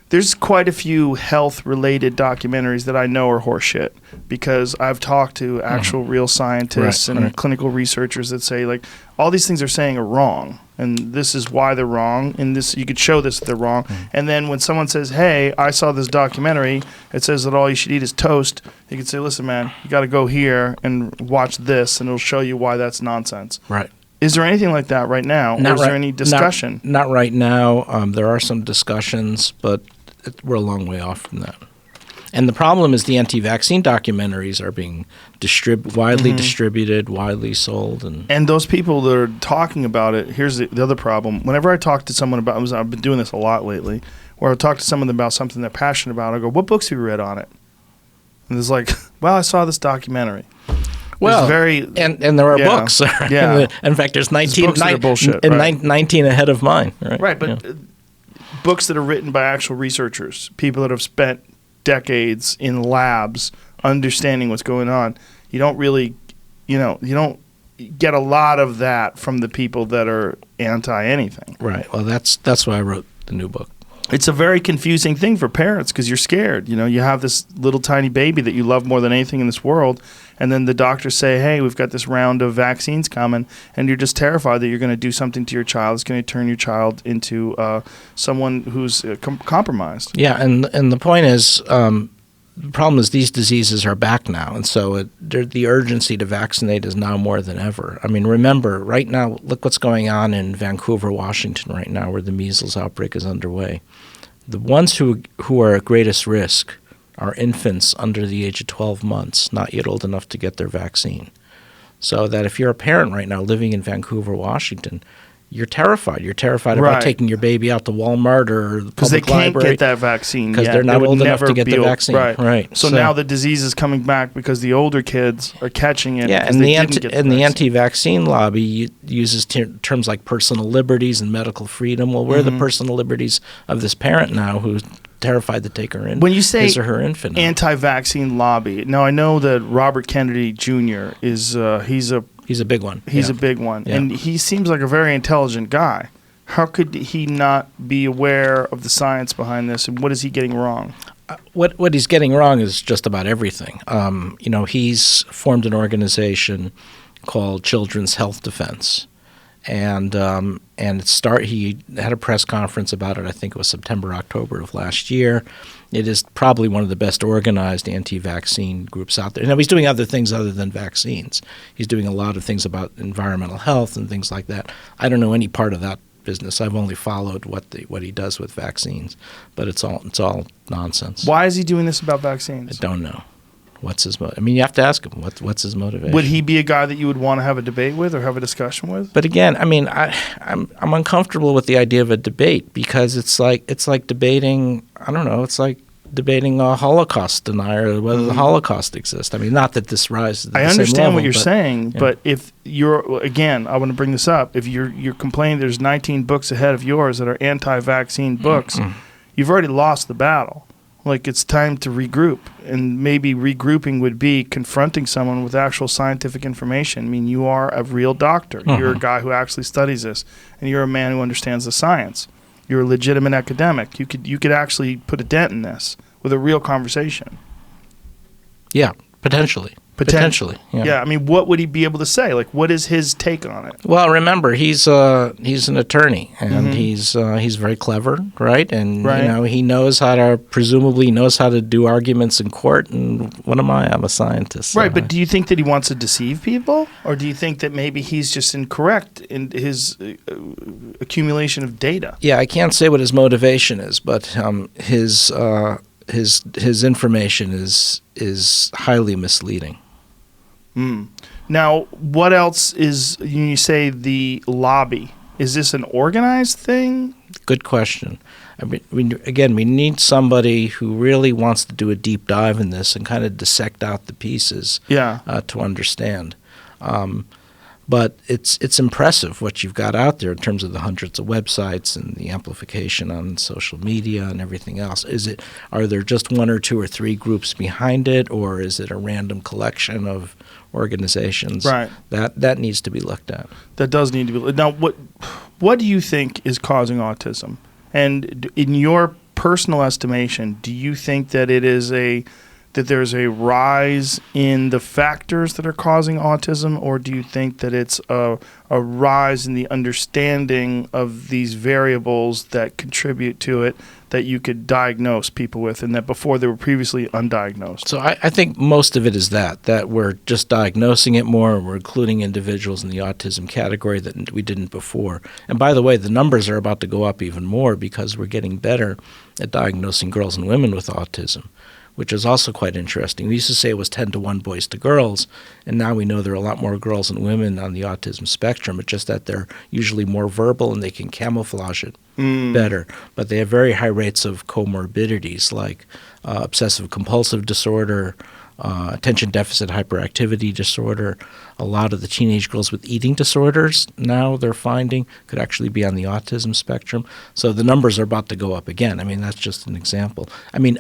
there's quite a few health-related documentaries that I know are horseshit because I've talked to actual real scientists and clinical researchers that say, like, all these things they're saying are wrong, and this is why they're wrong, and this you could show this they're wrong. And then when someone says, hey, I saw this documentary, it says that all you should eat is toast, you could say, listen, man, you got to go here and watch this, and it'll show you why that's nonsense. Right. Is there anything like that right now? Or is there any discussion? Not right now. There are some discussions, but we're a long way off from that. And the problem is the anti-vaccine documentaries are being widely distributed, widely sold. And those people that are talking about it, here's the other problem. Whenever I talk to someone about it, I've been doing this a lot lately, where I talk to someone about something they're passionate about, I go, what books have you read on it? And it's like, well, I saw this documentary. Well, and there are books. Yeah. In fact, there's 19, books that are bullshit, 19 ahead of mine. Right, but books that are written by actual researchers, people that have spent decades in labs understanding what's going on. You don't really, you don't get a lot of that from the people that are anti-anything. Right. Well, that's why I wrote the new book. It's a very confusing thing for parents because you're scared. You have this little tiny baby that you love more than anything in this world, and then the doctors say, hey, we've got this round of vaccines coming, and you're just terrified that you're going to do something to your child. It's going to turn your child into someone who's compromised. Yeah, and the point is, the problem is these diseases are back now, and so the urgency to vaccinate is now more than ever. I mean, remember, right now, look what's going on in Vancouver, Washington right now, where the measles outbreak is underway. The ones who are at greatest risk are infants under the age of 12 months, not yet old enough to get their vaccine. So that if you're a parent right now living in Vancouver, Washington, you're terrified. You're terrified Right. about taking your baby out to Walmart or the Because they public can't library. get that vaccine because yet. they're not It will old enough never to get the be vaccine. Right. So now the disease is coming back because the older kids are catching it. Yeah, because and they the didn't get the the vaccine. anti-vaccine lobby uses terms like personal liberties and medical freedom. Well, where are the personal liberties of this parent now who's terrified to take her in? When you say his or her infant, anti-vaccine lobby, now I know that Robert Kennedy Jr. is he's he's a big one. a Yeah. big one, Yeah. and he seems like a very intelligent guy. How could he not be aware of the science behind this, and what is he getting wrong? What he's getting wrong is just about everything. He's formed an organization called Children's Health Defense, and he had a press conference about it. I think it was September, October of last year. It is probably one of the best organized anti-vaccine groups out there. Now, he's doing other things other than vaccines. He's doing a lot of things about environmental health and things like that. I don't know any part of that business. I've only followed what he does with vaccines, but it's all nonsense. Why is he doing this about I vaccines? don't know. What's his motive? I mean, you have to ask him what's his motivation. Would he be a guy that you would want to have a debate with or have a discussion with? But again, I mean, I'm uncomfortable with the idea of a debate because it's like debating. I don't know. It's like debating a Holocaust denier whether the Holocaust exists. I mean, not that this rises to the I same understand level, what you're but- saying, yeah. but if you're, again, I want to bring this up. If you're complaining there's 19 books ahead of yours that are anti-vaccine books, you've already lost the battle. Like, it's time to regroup, and maybe regrouping would be confronting someone with actual scientific information. I mean, you are a real doctor. You're a guy who actually studies this, and you're a man who understands the science. You're a legitimate academic. You could actually put a dent in this with a real conversation. Yeah, potentially. Yeah, I mean, what would he be able to say? Like, what is his take on it? Well, remember, he's an attorney, and he's very clever, right? And Right. he presumably knows how to do arguments in court. And what am I? I'm a scientist. so Right, but do you think that he wants to deceive people? Or do you think that maybe he's just incorrect in his accumulation of data? Yeah, I can't say what his motivation is, but his information is highly misleading. Now, what else is, you say the lobby, is this an organized thing? Good question. I mean, we need somebody who really wants to do a deep dive in this and kind of dissect out the pieces to understand. But it's impressive what you've got out there in terms of the hundreds of websites and the amplification on social media and everything else. Are there just one or two or three groups behind it, or is it a random collection of organizations? Right. That needs to be looked at. That does need to be. Now, what do you think is causing autism? And in your personal estimation, do you think that that there's a rise in the factors that are causing autism, or do you think that it's a rise in the understanding of these variables that contribute to it that you could diagnose people with, and that before they were previously undiagnosed? So I think most of it is that we're just diagnosing it more, and we're including individuals in the autism category that we didn't before. And by the way, the numbers are about to go up even more because we're getting better at diagnosing girls and women with autism, which is also quite interesting. We used to say it was 10 to 1 boys to girls, and now we know there are a lot more girls and women on the autism spectrum. It's just that they're usually more verbal and they can camouflage it better. But they have very high rates of comorbidities like obsessive-compulsive disorder, attention deficit hyperactivity disorder. A lot of the teenage girls with eating disorders now they're finding could actually be on the autism spectrum. So the numbers are about to go up again. I mean, that's just an example. I mean,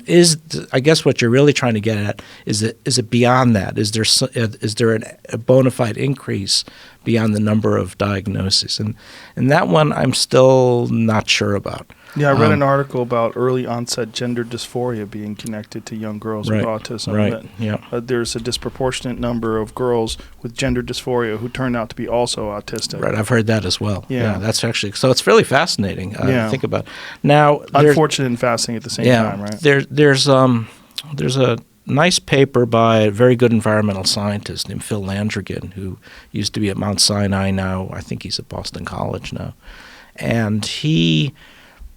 I guess what you're really trying to get at is it beyond that? Is there a bona fide increase beyond the number of diagnoses? And that one I'm still not sure about. Yeah, I read an article about early onset gender dysphoria being connected to young girls with autism. Right. Yeah. There's a disproportionate number of girls with gender dysphoria who turned out to be also autistic. Right, I've heard that as well. Yeah. That's actually so. It's really fascinating. Yeah. To think about. Now, Unfortunate and fascinating at the same time, right? There's a nice paper by a very good environmental scientist named Phil Landrigan, who used to be at Mount Sinai. Now I think he's at Boston College now, and he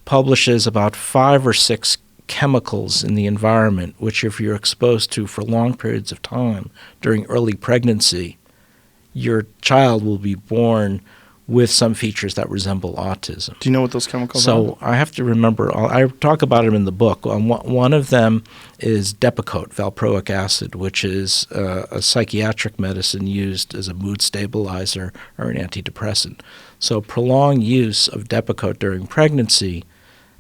publishes about 5 or 6 chemicals in the environment, which if you're exposed to for long periods of time during early pregnancy, your child will be born with some features that resemble autism. Do you know what those chemicals are? So I have to remember, I talk about them in the book. One of them is Depakote, valproic acid, which is a psychiatric medicine used as a mood stabilizer or an antidepressant. So prolonged use of Depakote during pregnancy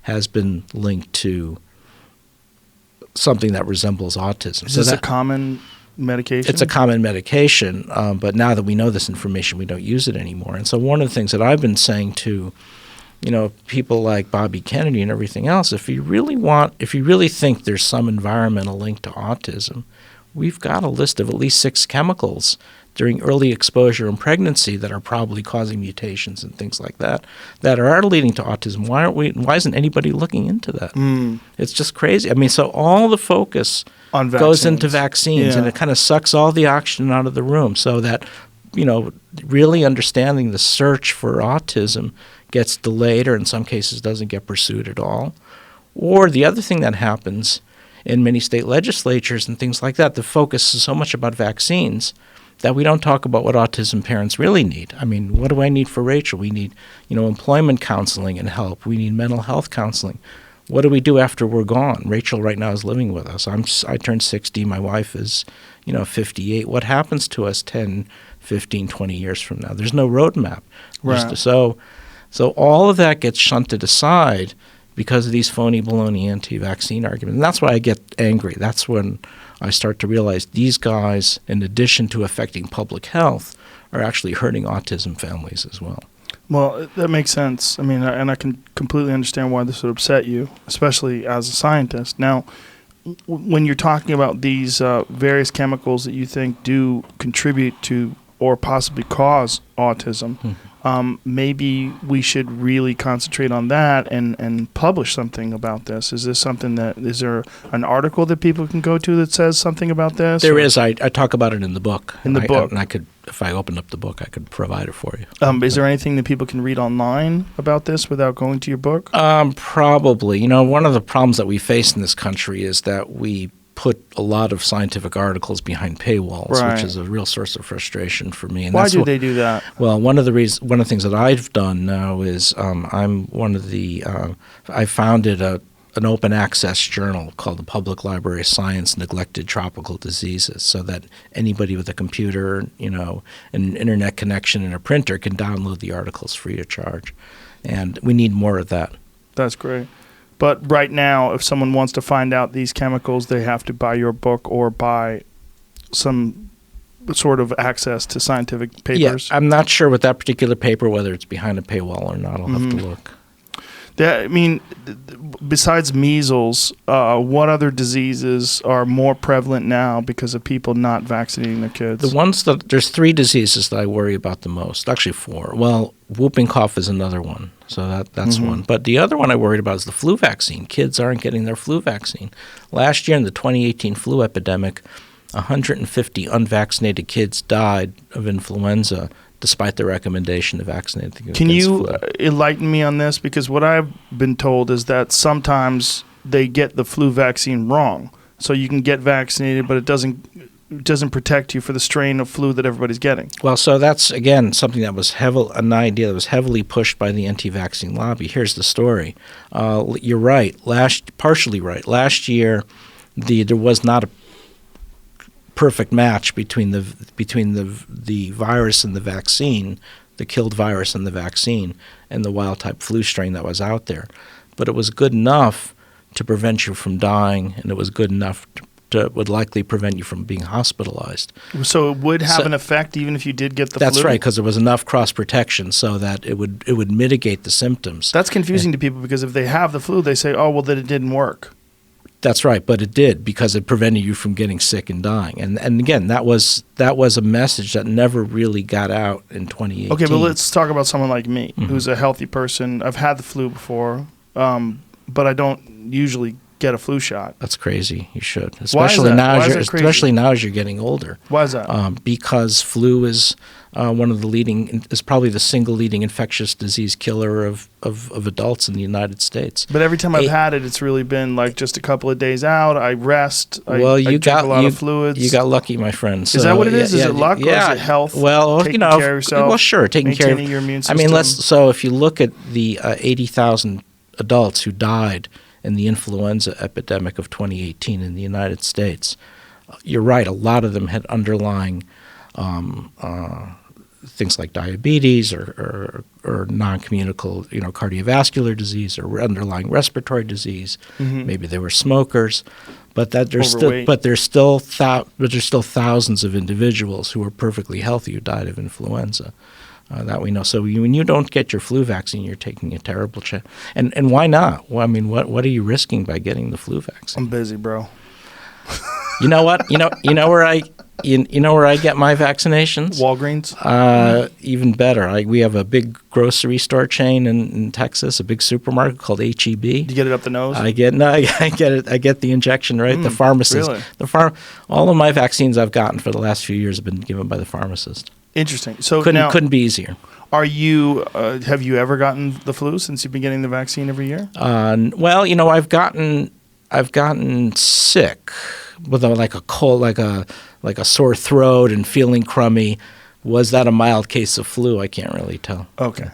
has been linked to something that resembles autism. Is this a common medication? It's a common medication, but now that we know this information, we don't use it anymore. And so one of the things that I've been saying to, people like Bobby Kennedy and everything else, if you really think there's some environmental link to autism, we've got a list of at least 6 chemicals during early exposure in pregnancy that are probably causing mutations and things like that are leading to autism. Why isn't anybody looking into that? It's just crazy. I mean, so all the focus on goes into vaccines, yeah. and it kind of sucks all the oxygen out of the room, so that really understanding the search for autism gets delayed, or in some cases doesn't get pursued at all. Or the other thing that happens in many state legislatures and things like that, the focus is so much about vaccines that we don't talk about what autism parents really need. I mean, what do I need for Rachel? We need, employment counseling and help. We need mental health counseling. What do we do after we're gone? Rachel right now is living with us. I turned 60. My wife is, 58. What happens to us 10, 15, 20 years from now? There's no roadmap. Right. So all of that gets shunted aside because of these phony baloney anti-vaccine arguments. And that's why I get angry. That's when I start to realize these guys, in addition to affecting public health, are actually hurting autism families as well. Well, that makes sense. I mean, and I can completely understand why this would upset you, especially as a scientist. Now, when you're talking about these various chemicals that you think do contribute to or possibly cause autism, maybe we should really concentrate on that and publish something about this. Is there an article that people can go to that says something about this? There is. I talk about it in the book. In the book. And I could, if I opened up the book, I could provide it for you. Is there anything that people can read online about this without going to your book? Probably. One of the problems that we face in this country is that we put a lot of scientific articles behind paywalls, Right. which is a real source of frustration for me. And Why do they do that? Well, one of the things that I've done now is I founded an open access journal called the Public Library of Science Neglected Tropical Diseases, so that anybody with a computer, an internet connection and a printer can download the articles free of charge. And we need more of that. That's great. But right now, if someone wants to find out these chemicals, they have to buy your book or buy some sort of access to scientific papers. Yeah, I'm not sure with that particular paper whether it's behind a paywall or not. I'll have to look. Besides measles, what other diseases are more prevalent now because of people not vaccinating their kids? There's 3 diseases that I worry about the most. Actually 4. Well, whooping cough is another one, so that's one. But the other one I worried about is the flu vaccine. Kids aren't getting their flu vaccine. Last year in the 2018 flu epidemic, 150 unvaccinated kids died of influenza despite the recommendation to vaccinate against Can you flu. enlighten me on this? Because what I've been told is that sometimes they get the flu vaccine wrong. So you can get vaccinated, but it doesn't protect you for the strain of flu that everybody's getting. Well, so that's, again, something that was an idea that was heavily pushed by the anti-vaccine lobby. Here's the story. You're right, partially right. Last year, there was not a perfect match between the virus and the vaccine, the killed virus and the vaccine, and the wild-type flu strain that was out there. But it was good enough to prevent you from dying, and it was good enough would likely prevent you from being hospitalized. So it would have an effect even if you did get the flu? That's right, because there was enough cross-protection so that it would mitigate the symptoms. That's confusing to people because if they have the flu, they say, oh, well, then it didn't work. That's right, but it did because it prevented you from getting sick and dying. And again, that was a message that never really got out in 2018. Okay, but let's talk about someone like me who's a healthy person. I've had the flu before, but I don't usually get a flu shot. That's crazy. You should, Why is especially that? now. Why is As you're, that crazy? especially now as you're getting older. Why is that? Because flu is one of the leading, is probably the single leading infectious disease killer of adults in the United States. But every time I've had it, it's really been like just a couple of days out. I rest. I drink a lot of fluids. You got lucky, my friend. So, is that what it is? Is it luck or is it health? Well, taking care of yourself. Well, sure, taking care of your immune system. I mean, so if you look at the 80,000 adults who died in the influenza epidemic of 2018 in the United States, you're right. A lot of them had underlying things like diabetes or non-communicable, cardiovascular disease or underlying respiratory disease. Maybe they were smokers, but there's still thousands of individuals who are perfectly healthy who died of influenza. That we know. So when you don't get your flu vaccine, you're taking a terrible chance. And why not? Well, I mean, what are you risking by getting the flu vaccine? I'm busy, bro. You know what? You know where I get my vaccinations? Walgreens. Even better. We have a big grocery store chain in Texas, a big supermarket called H-E-B. Do you get it up the nose? I get it. I get the injection, right? The pharmacist. Really? All of my vaccines I've gotten for the last few years have been given by the pharmacist. Interesting. So couldn't be easier. Are you? Have you ever gotten the flu since you've been getting the vaccine every year? Well, I've gotten sick with like a cold, like a sore throat and feeling crummy. Was that a mild case of flu? I can't really tell. Okay.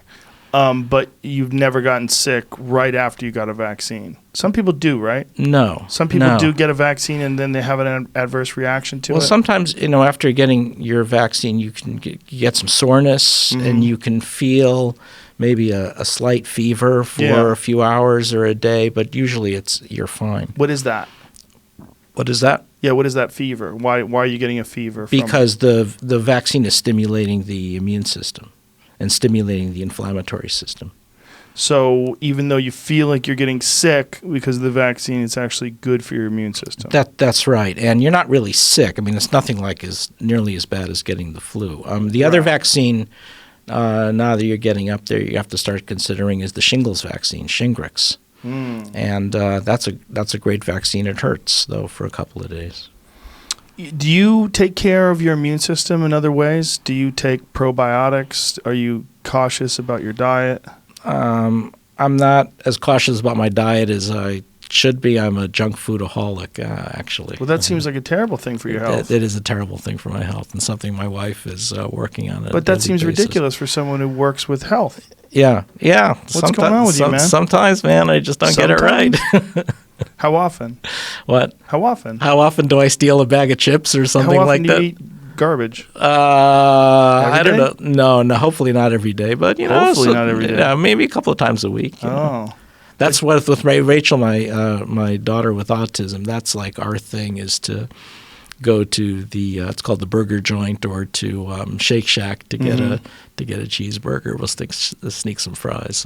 But you've never gotten sick right after you got a vaccine. Some people do, right? No. Some people do get a vaccine and then they have an adverse reaction to it. Well, sometimes, after getting your vaccine, you can get some soreness and you can feel maybe a slight fever for a few hours or a day, but usually you're fine. What is that? What is that? Yeah, what is that fever? Why are you getting a fever? Because the vaccine is stimulating the immune system and stimulating the inflammatory system. So even though you feel like you're getting sick because of the vaccine, it's actually good for your immune system. That's right. And you're not really sick. I mean, it's nothing like nearly as bad as getting the flu. The other vaccine, now that you're getting up there, you have to start considering is the shingles vaccine, Shingrix. And that's a great vaccine. It hurts, though, for a couple of days. Do you take care of your immune system in other ways? Do you take probiotics? Are you cautious about your diet? I'm not as cautious about my diet as I should be. I'm a junk foodaholic, actually. Well, that seems like a terrible thing for your health. It is a terrible thing for my health and something my wife is working on. But that seems ridiculous for someone who works with health. Yeah. What's going on with you, man? Sometimes, man, I just don't get it right. How often? What? How often? How often do I steal a bag of chips or something like that? How often do you eat garbage? I don't know. No, hopefully not every day, but hopefully not every day. Yeah, maybe a couple of times a week. That's what with Rachel, my daughter with autism. That's like our thing is to go to the it's called the burger joint or to Shake Shack to get a cheeseburger. We'll sneak some fries.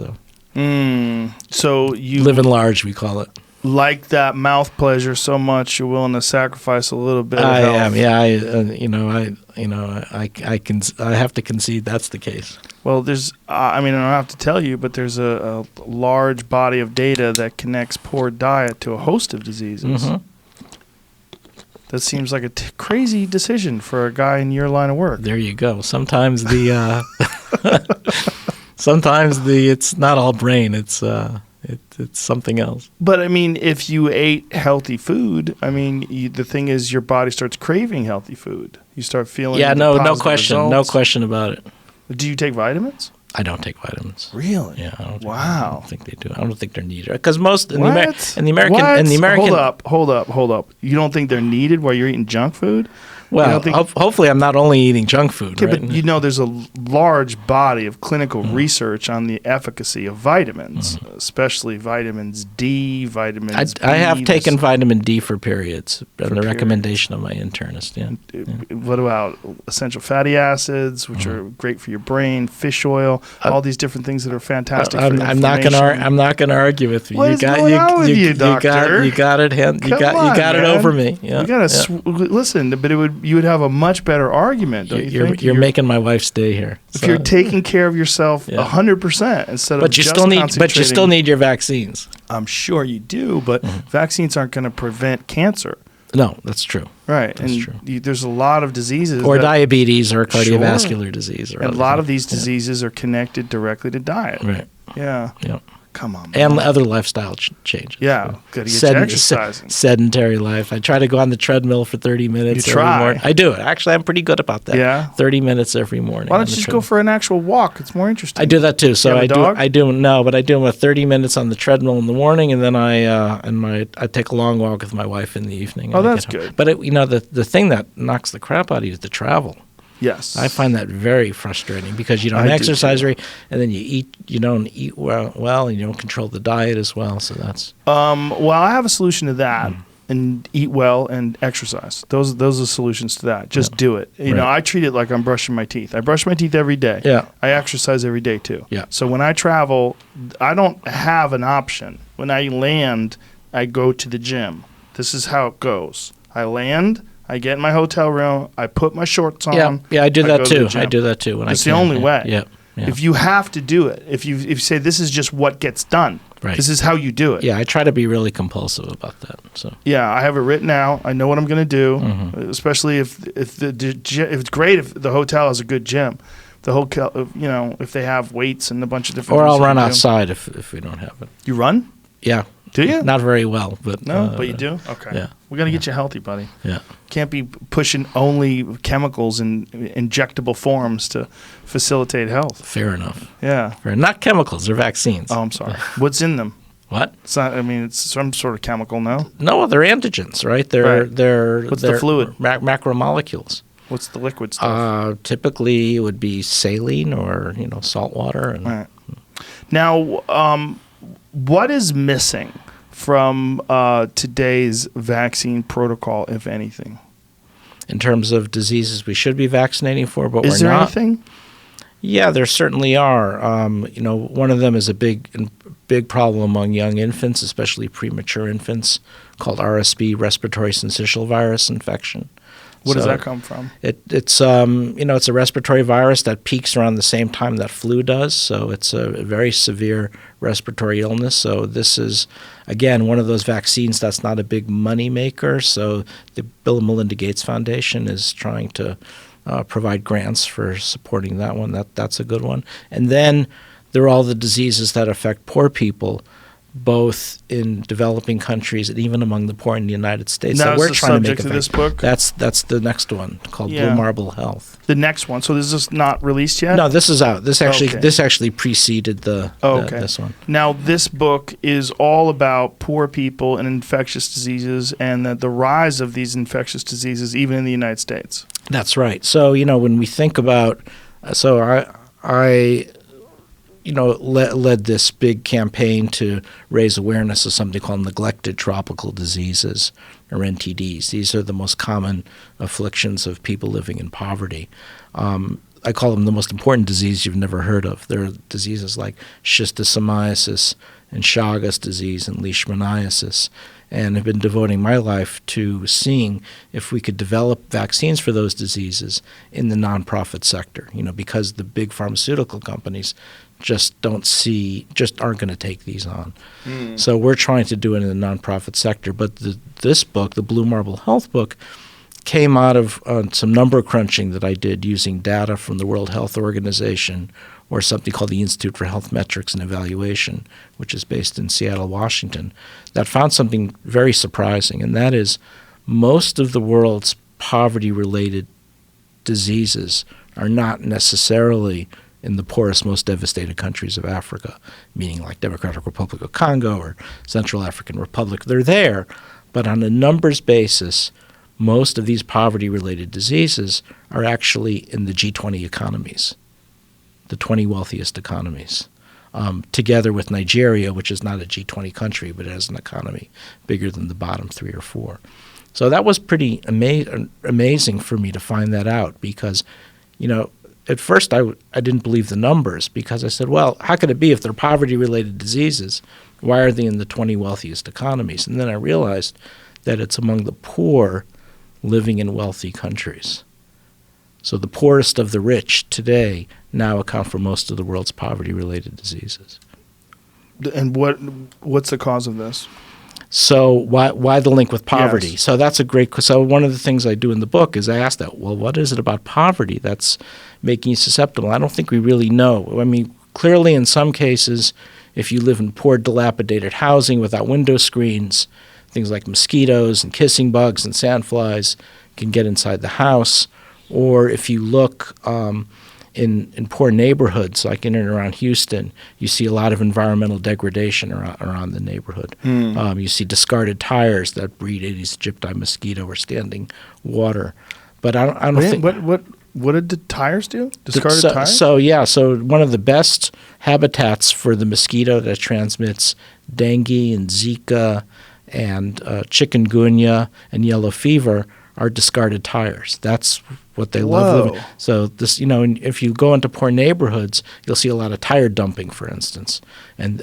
So you live in large, we call it. Like that mouth pleasure so much, you're willing to sacrifice a little bit of I health. am, yeah. I have to concede that's the case. Well, there's, I don't have to tell you, but there's a large body of data that connects poor diet to a host of diseases. That seems like a crazy decision for a guy in your line of work. There you go. Sometimes it's not all brain. It's something else. But if you ate healthy food, the thing is your body starts craving healthy food. You start feeling no question, results. no question about it. Do you take vitamins? I don't take vitamins. Really? Yeah. I Wow. don't think they do. I don't think they're needed because most in the American. Hold up. You don't think they're needed while you're eating junk food? Well, hopefully I'm not only eating junk food. Okay, right? but there's a large body of clinical research on the efficacy of vitamins, especially vitamins D, vitamins B. I have taken vitamin D for periods, on the recommendation of my internist. Yeah. What about essential fatty acids, which are great for your brain, fish oil, all these different things that are fantastic for I'm not going to argue with you. What is going on with you, doctor? You got it. You got it over me. Yeah. We got to listen, but it would would have a much better argument, don't you think? You're making my wife's day here. If you're taking care of yourself 100% instead of just concentrating. But you still need your vaccines. I'm sure you do, but vaccines aren't going to prevent cancer. No, that's true. Right. That's and true. There's a lot of diseases. Or diabetes or cardiovascular disease. Or and a lot of these diseases are connected directly to diet. Right. Yeah. Yeah. Come on, man. And other lifestyle changes. Yeah. Got to get your exercising. Sedentary life. I try to go on the treadmill for 30 minutes every morning. I do it. Actually, I'm pretty good about that. Yeah. 30 minutes every morning. Why don't you just go for an actual walk? It's more interesting. I do that too. So I do 30 minutes on the treadmill in the morning, and then I take a long walk with my wife in the evening. Oh, that's good. But the thing that knocks the crap out of you is the travel. Yes. I find that very frustrating because you don't exercise right, and then you don't eat well, and you don't control the diet as well. So that's well, I have a solution to that. And eat well and exercise. Those are solutions to that. Just do it. You know, I treat it like I'm brushing my teeth. I brush my teeth every day. Yeah. I exercise every day too. Yeah. So when I travel, I don't have an option. When I land, I go to the gym. This is how it goes. I land, I get in my hotel room, I put my shorts on. Yeah, I do that too. I do that too. It's the only way. Yeah. If you have to do it, if you say this is just what ggets done, this is how you do it. Yeah, I try to be really compulsive about that. So yeah, I have it written out. I know what I'm going to do, especially if it's great if the hotel has a good gym. The hotel, if they have weights and a bunch of different. Or I'll run outside if we don't have it. You run? Yeah. Do you? Not very well, but but you do. Okay. Yeah. We're gonna get you healthy, buddy. Yeah. Can't be pushing only chemicals in injectable forms to facilitate health. Fair enough. Yeah. Not chemicals, they're vaccines. Oh, I'm sorry. What's in them? What? It's not. I mean, it's some sort of chemical. No. No, they're antigens, right? What's the fluid? Macromolecules. What's the liquid stuff? Typically, it would be saline or salt water. And right. Now, what is missing from today's vaccine protocol, if anything? In terms of diseases we should be vaccinating for, but we're not. Is there anything? Yeah, there certainly are. One of them is a big problem among young infants, especially premature infants, called RSV, respiratory syncytial virus infection. What does that come from? It's a respiratory virus that peaks around the same time that flu does. So it's a very severe respiratory illness. So this is, again, one of those vaccines that's not a big money maker. So the Bill and Melinda Gates Foundation is trying to provide grants for supporting that one. That's a good one. And then there are all the diseases that affect poor people, both in developing countries and even among the poor in the United States. Now, that we're the trying to make subject of this book? That's the next one called Blue Marble Health. The next one. So this is not released yet? No, this is out. This actually preceded this one. Now this book is all about poor people and infectious diseases and the rise of these infectious diseases even in the United States. That's right. So when we think about, I led this big campaign to raise awareness of something called neglected tropical diseases, or NTDs. These are the most common afflictions of people living in poverty. I call them the most important disease you've never heard of. There are diseases like schistosomiasis and Chagas disease and leishmaniasis, and have been devoting my life to seeing if we could develop vaccines for those diseases in the nonprofit sector, because the big pharmaceutical companies just aren't going to take these on. So we're trying to do it in the nonprofit sector. But this book, the Blue Marble Health book, came out of some number crunching that I did using data from the World Health Organization, or something called the Institute for Health Metrics and Evaluation, which is based in Seattle, Washington, that found something very surprising, and that is most of the world's poverty-related diseases are not necessarily in the poorest, most devastated countries of Africa, meaning like Democratic Republic of Congo or Central African Republic. They're there, but on a numbers basis, most of these poverty-related diseases are actually in the G20 economies, the 20 wealthiest economies, together with Nigeria, which is not a G20 country, but has an economy bigger than the bottom 3 or 4. So that was pretty amazing for me to find that out because, at first I didn't believe the numbers because I said, well, how could it be if they're poverty-related diseases? Why are they in the 20 wealthiest economies? And then I realized that it's among the poor living in wealthy countries. So the poorest of the rich today now account for most of the world's poverty-related diseases. And what's the cause of this? So why the link with poverty? Yes. So that's a great. So one of the things I do in the book is I ask that. Well, what is it about poverty that's making you susceptible? I don't think we really know. I mean, clearly in some cases, if you live in poor, dilapidated housing without window screens, things like mosquitoes and kissing bugs and sandflies can get inside the house. Or if you look in poor neighborhoods, like in and around Houston, you see a lot of environmental degradation around the neighborhood. You see discarded tires that breed Aedes aegypti mosquito or standing water. But I don't think what did the tires do? Discarded tires? So one of the best habitats for the mosquito that transmits dengue and Zika and chikungunya and yellow fever are discarded tires. That's what they love living. So this, if you go into poor neighborhoods, you'll see a lot of tire dumping, for instance, and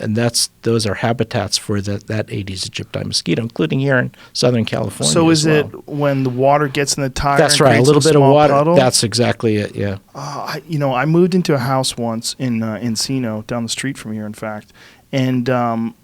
those are habitats for that Aedes aegypti mosquito, including here in Southern California. So is it when the water gets in the tire? That's and right, a creates little bit of water. Puddle? That's exactly it. Yeah. I moved into a house once in Encino, down the street from here, in fact, and no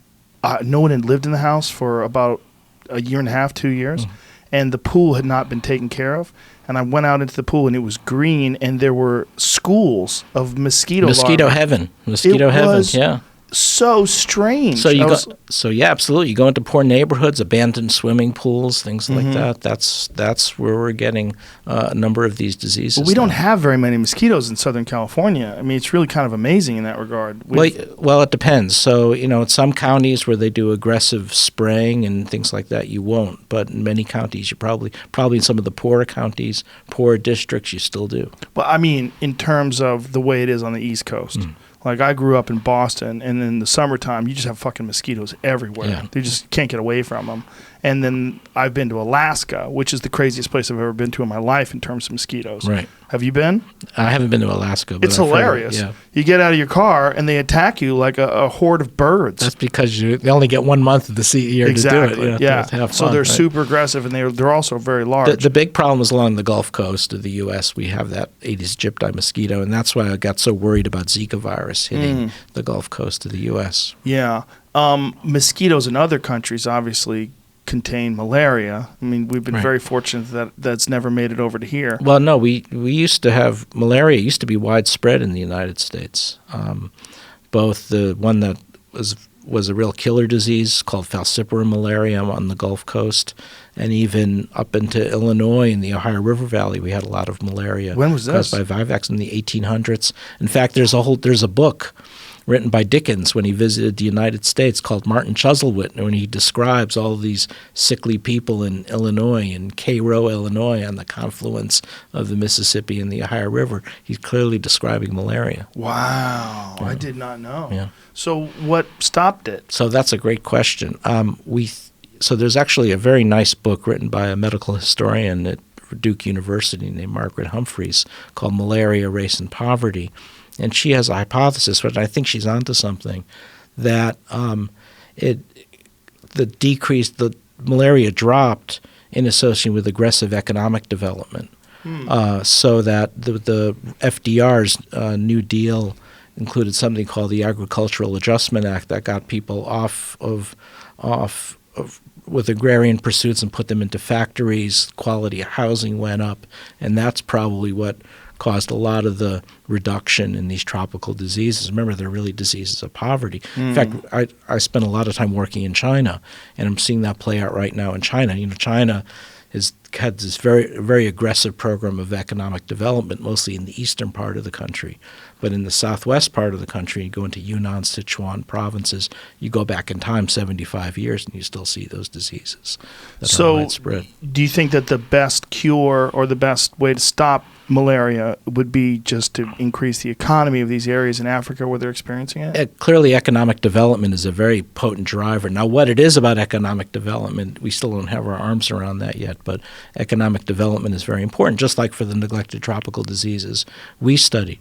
one had lived in the house for about a year and a half, 2 years. And the pool had not been taken care of. And I went out into the pool, and it was green, and there were schools of mosquito larvae. Heaven. Mosquito heaven, yeah. So strange. So absolutely. You go into poor neighborhoods, abandoned swimming pools, things like that. That's where we're getting a number of these diseases. But we don't have very many mosquitoes in Southern California. I mean, it's really kind of amazing in that regard. Well, it depends. So, in some counties where they do aggressive spraying and things like that, you won't. But in many counties, you probably in some of the poorer counties, poorer districts, you still do. Well, I mean, in terms of the way it is on the East Coast. Like, I grew up in Boston, and in the summertime, you just have fucking mosquitoes everywhere. Yeah. They just can't get away from them. And then I've been to Alaska, which is the craziest place I've ever been to in my life in terms of mosquitoes. Right. Have you been? I haven't been to Alaska. But It's hilarious. Yeah. You get out of your car, and they attack you like a horde of birds. That's because they only get 1 month of the year to do it. Yeah. To have so fun, they're right? super aggressive, and they're also very large. The big problem is along the Gulf Coast of the U.S. We have that Aedes aegypti mosquito, and that's why I got so worried about Zika virus hitting the Gulf Coast of the U.S. Yeah. Mosquitoes in other countries obviously contain malaria. I mean, we've been very fortunate that that's never made it over to here. Well, no, we used to have malaria. Used to be widespread in the United States. Both the one that was a real killer disease called falciparum malaria on the Gulf Coast, and even up into Illinois in the Ohio River Valley, we had a lot of malaria. When was this? Caused by vivax in the 1800s. In fact, there's a book written by Dickens when he visited the United States called Martin Chuzzlewit, when he describes all these sickly people in Illinois, in Cairo, Illinois, on the confluence of the Mississippi and the Ohio River. He's clearly describing malaria. Wow. I did not know. Yeah. So what stopped it? So that's a great question. So there's actually a very nice book written by a medical historian at Duke University named Margaret Humphreys called Malaria, Race, and Poverty. And she has a hypothesis, but I think she's onto something, that the malaria dropped in association with aggressive economic development. So that the FDR's New Deal included something called the Agricultural Adjustment Act that got people off with agrarian pursuits and put them into factories. Quality of housing went up, and that's probably what caused a lot of the reduction in these tropical diseases. Remember, they're really diseases of poverty. In fact, I spent a lot of time working in China, and I'm seeing that play out right now in China. China has had this very, very aggressive program of economic development, mostly in the eastern part of the country. But in the southwest part of the country, you go into Yunnan, Sichuan provinces, you go back in time 75 years, and you still see those diseases that are widespread. Do you think that the best cure or the best way to stop malaria would be just to increase the economy of these areas in Africa where they're experiencing it? Clearly, economic development is a very potent driver. Now, what it is about economic development, we still don't have our arms around that yet, but economic development is very important, just like for the neglected tropical diseases we studied.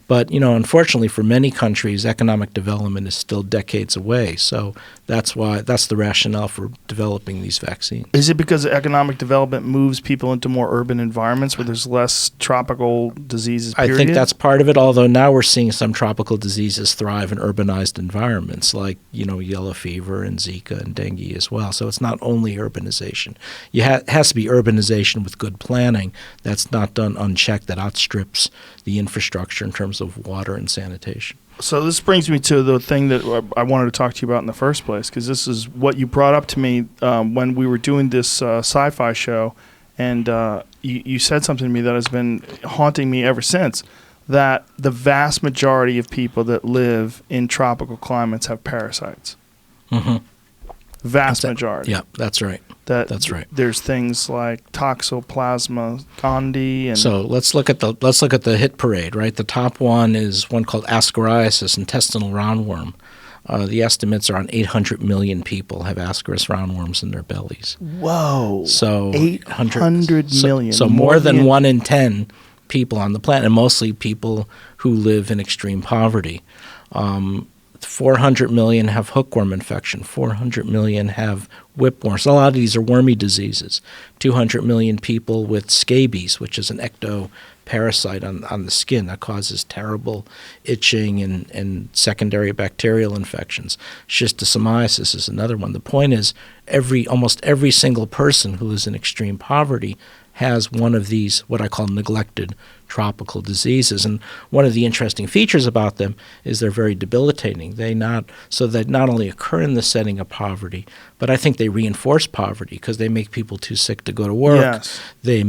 But, unfortunately for many countries, economic development is still decades away. So that's the rationale for developing these vaccines. Is it because economic development moves people into more urban environments where there's less tropical diseases, period? I think that's part of it, although now we're seeing some tropical diseases thrive in urbanized environments like, yellow fever and Zika and dengue as well. So it's not only urbanization. It has to be urbanization with good planning that's not done unchecked, that outstrips the infrastructure in terms of water and sanitation. So this brings me to the thing that I wanted to talk to you about in the first place, because this is what you brought up to me when we were doing this sci-fi show, and you said something to me that has been haunting me ever since, that the vast majority of people that live in tropical climates have parasites. Mm-hmm. Vast majority. Yeah, that's right. That's right. There's things like Toxoplasma gondii, and so let's look at the hit parade. Right, the top one is one called Ascariasis, intestinal roundworm. The estimates are on 800 million people have Ascaris roundworms in their bellies. Whoa! So 800 million. So more than 1 in 10 people on the planet, and mostly people who live in extreme poverty. 400 million have hookworm infection. 400 million have whipworms. A lot of these are wormy diseases. 200 million people with scabies, which is an ectoparasite on the skin that causes terrible itching and secondary bacterial infections. Schistosomiasis is another one. The point is, almost every single person who is in extreme poverty has one of these, what I call neglected tropical diseases. And one of the interesting features about them is they're very debilitating. They not only occur in the setting of poverty, but I think they reinforce poverty because they make people too sick to go to work. Yes. They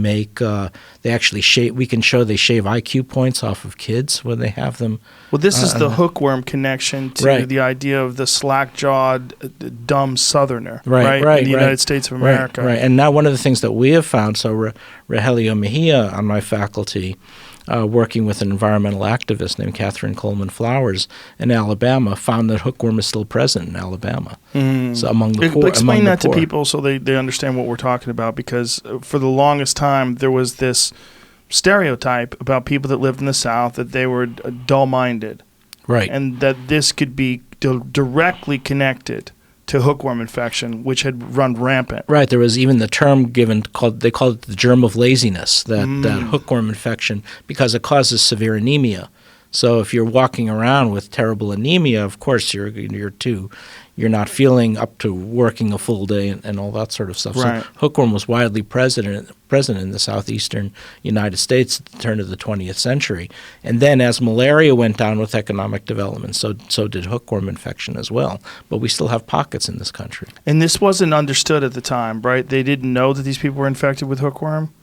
actually shave. We can show they shave IQ points off of kids when they have them. Well, this is the hookworm connection to the idea of the slack-jawed, dumb Southerner, right? In the United States of America. Right. And now one of the things that we have found, so Rogelio Mejia on my faculty, working with an environmental activist named Catherine Coleman Flowers in Alabama, found that hookworm is still present in Alabama. So among the poor. Explain that to people so they understand what we're talking about, because for the longest time there was this stereotype about people that lived in the South that they were dull-minded. Right. And that this could be directly connected to hookworm infection, which had run rampant. Right. There was even the term given they called it the germ of laziness, that hookworm infection, because it causes severe anemia. So if you're walking around with terrible anemia, of course you're not feeling up to working a full day and all that sort of stuff. Right. So hookworm was widely present in the southeastern United States at the turn of the 20th century. And then as malaria went down with economic development, so did hookworm infection as well. But we still have pockets in this country. And this wasn't understood at the time, right? They didn't know that these people were infected with hookworm?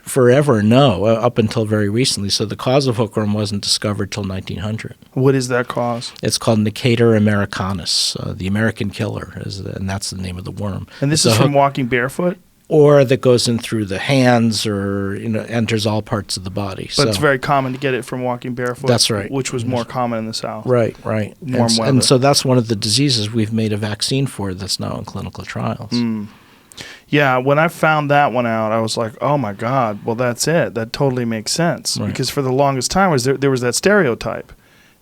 Forever, no, up until very recently. So the cause of hookworm wasn't discovered till 1900. What is that cause? It's called Necator americanus, the American killer, and that's the name of the worm. And this is from walking barefoot? Or that goes in through the hands or enters all parts of the body. But it's very common to get it from walking barefoot. That's right. Which was more common in the South. Right. Warm weather. And so that's one of the diseases we've made a vaccine for that's now in clinical trials. Yeah, when I found that one out, I was like, oh my God, well, that's it. That totally makes sense. Right. Because for the longest time, there was that stereotype.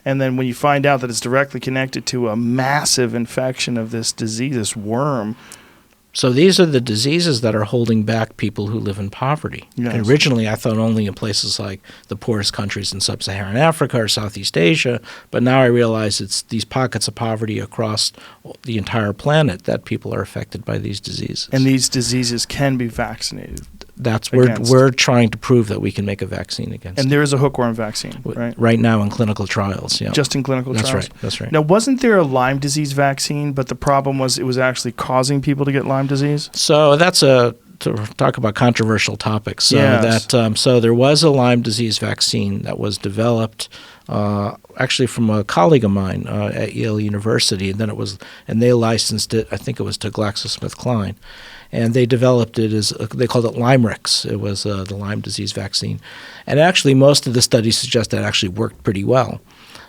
And then when you find out that it's directly connected to a massive infection of this disease, this worm. So these are the diseases that are holding back people who live in poverty. Yes. And originally, I thought only in places like the poorest countries in sub-Saharan Africa or Southeast Asia, but now I realize it's these pockets of poverty across the entire planet that people are affected by these diseases. And these diseases can be vaccinated. That's we're trying to prove that we can make a vaccine against. And there is a hookworm vaccine, right? Right now in clinical trials, yeah. Just in clinical trials? That's right. Now, wasn't there a Lyme disease vaccine, but the problem was it was actually causing people to get Lyme disease? So that's to talk about controversial topics. So yes. So there was a Lyme disease vaccine that was developed actually from a colleague of mine at Yale University, and they licensed it. I think it was to GlaxoSmithKline. And they developed it they called it Lymerix. It was the Lyme disease vaccine. And actually, most of the studies suggest that it actually worked pretty well.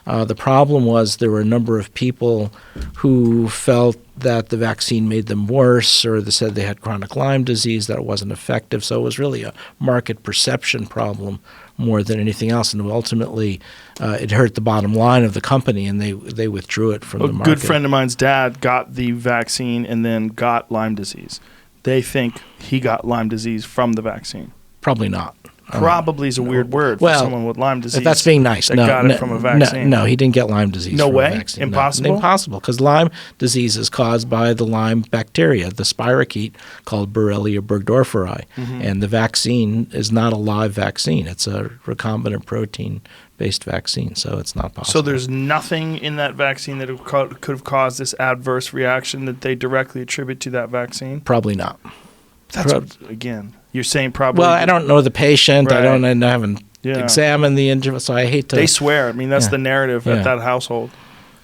The problem was there were a number of people who felt that the vaccine made them worse, or they said they had chronic Lyme disease, that it wasn't effective. So it was really a market perception problem more than anything else, and ultimately it hurt the bottom line of the company, and they withdrew it from the market. A good friend of mine's dad got the vaccine and then got Lyme disease. They think he got Lyme disease from the vaccine. Probably not. Probably is a weird word for someone with Lyme disease. That's being nice. That got it from a vaccine. No, he didn't get Lyme disease from a vaccine. Impossible? No, impossible, because Lyme disease is caused by the Lyme bacteria, the spirochete called Borrelia burgdorferi. And the vaccine is not a live vaccine. It's a recombinant protein-based vaccine, so it's not possible. So there's nothing in that vaccine that could have caused this adverse reaction that they directly attribute to that vaccine? Probably not. That's again, you're saying probably. Well, I don't know the patient. Right. I haven't examined the injury, so I hate to. They swear. I mean, that's the narrative at that household.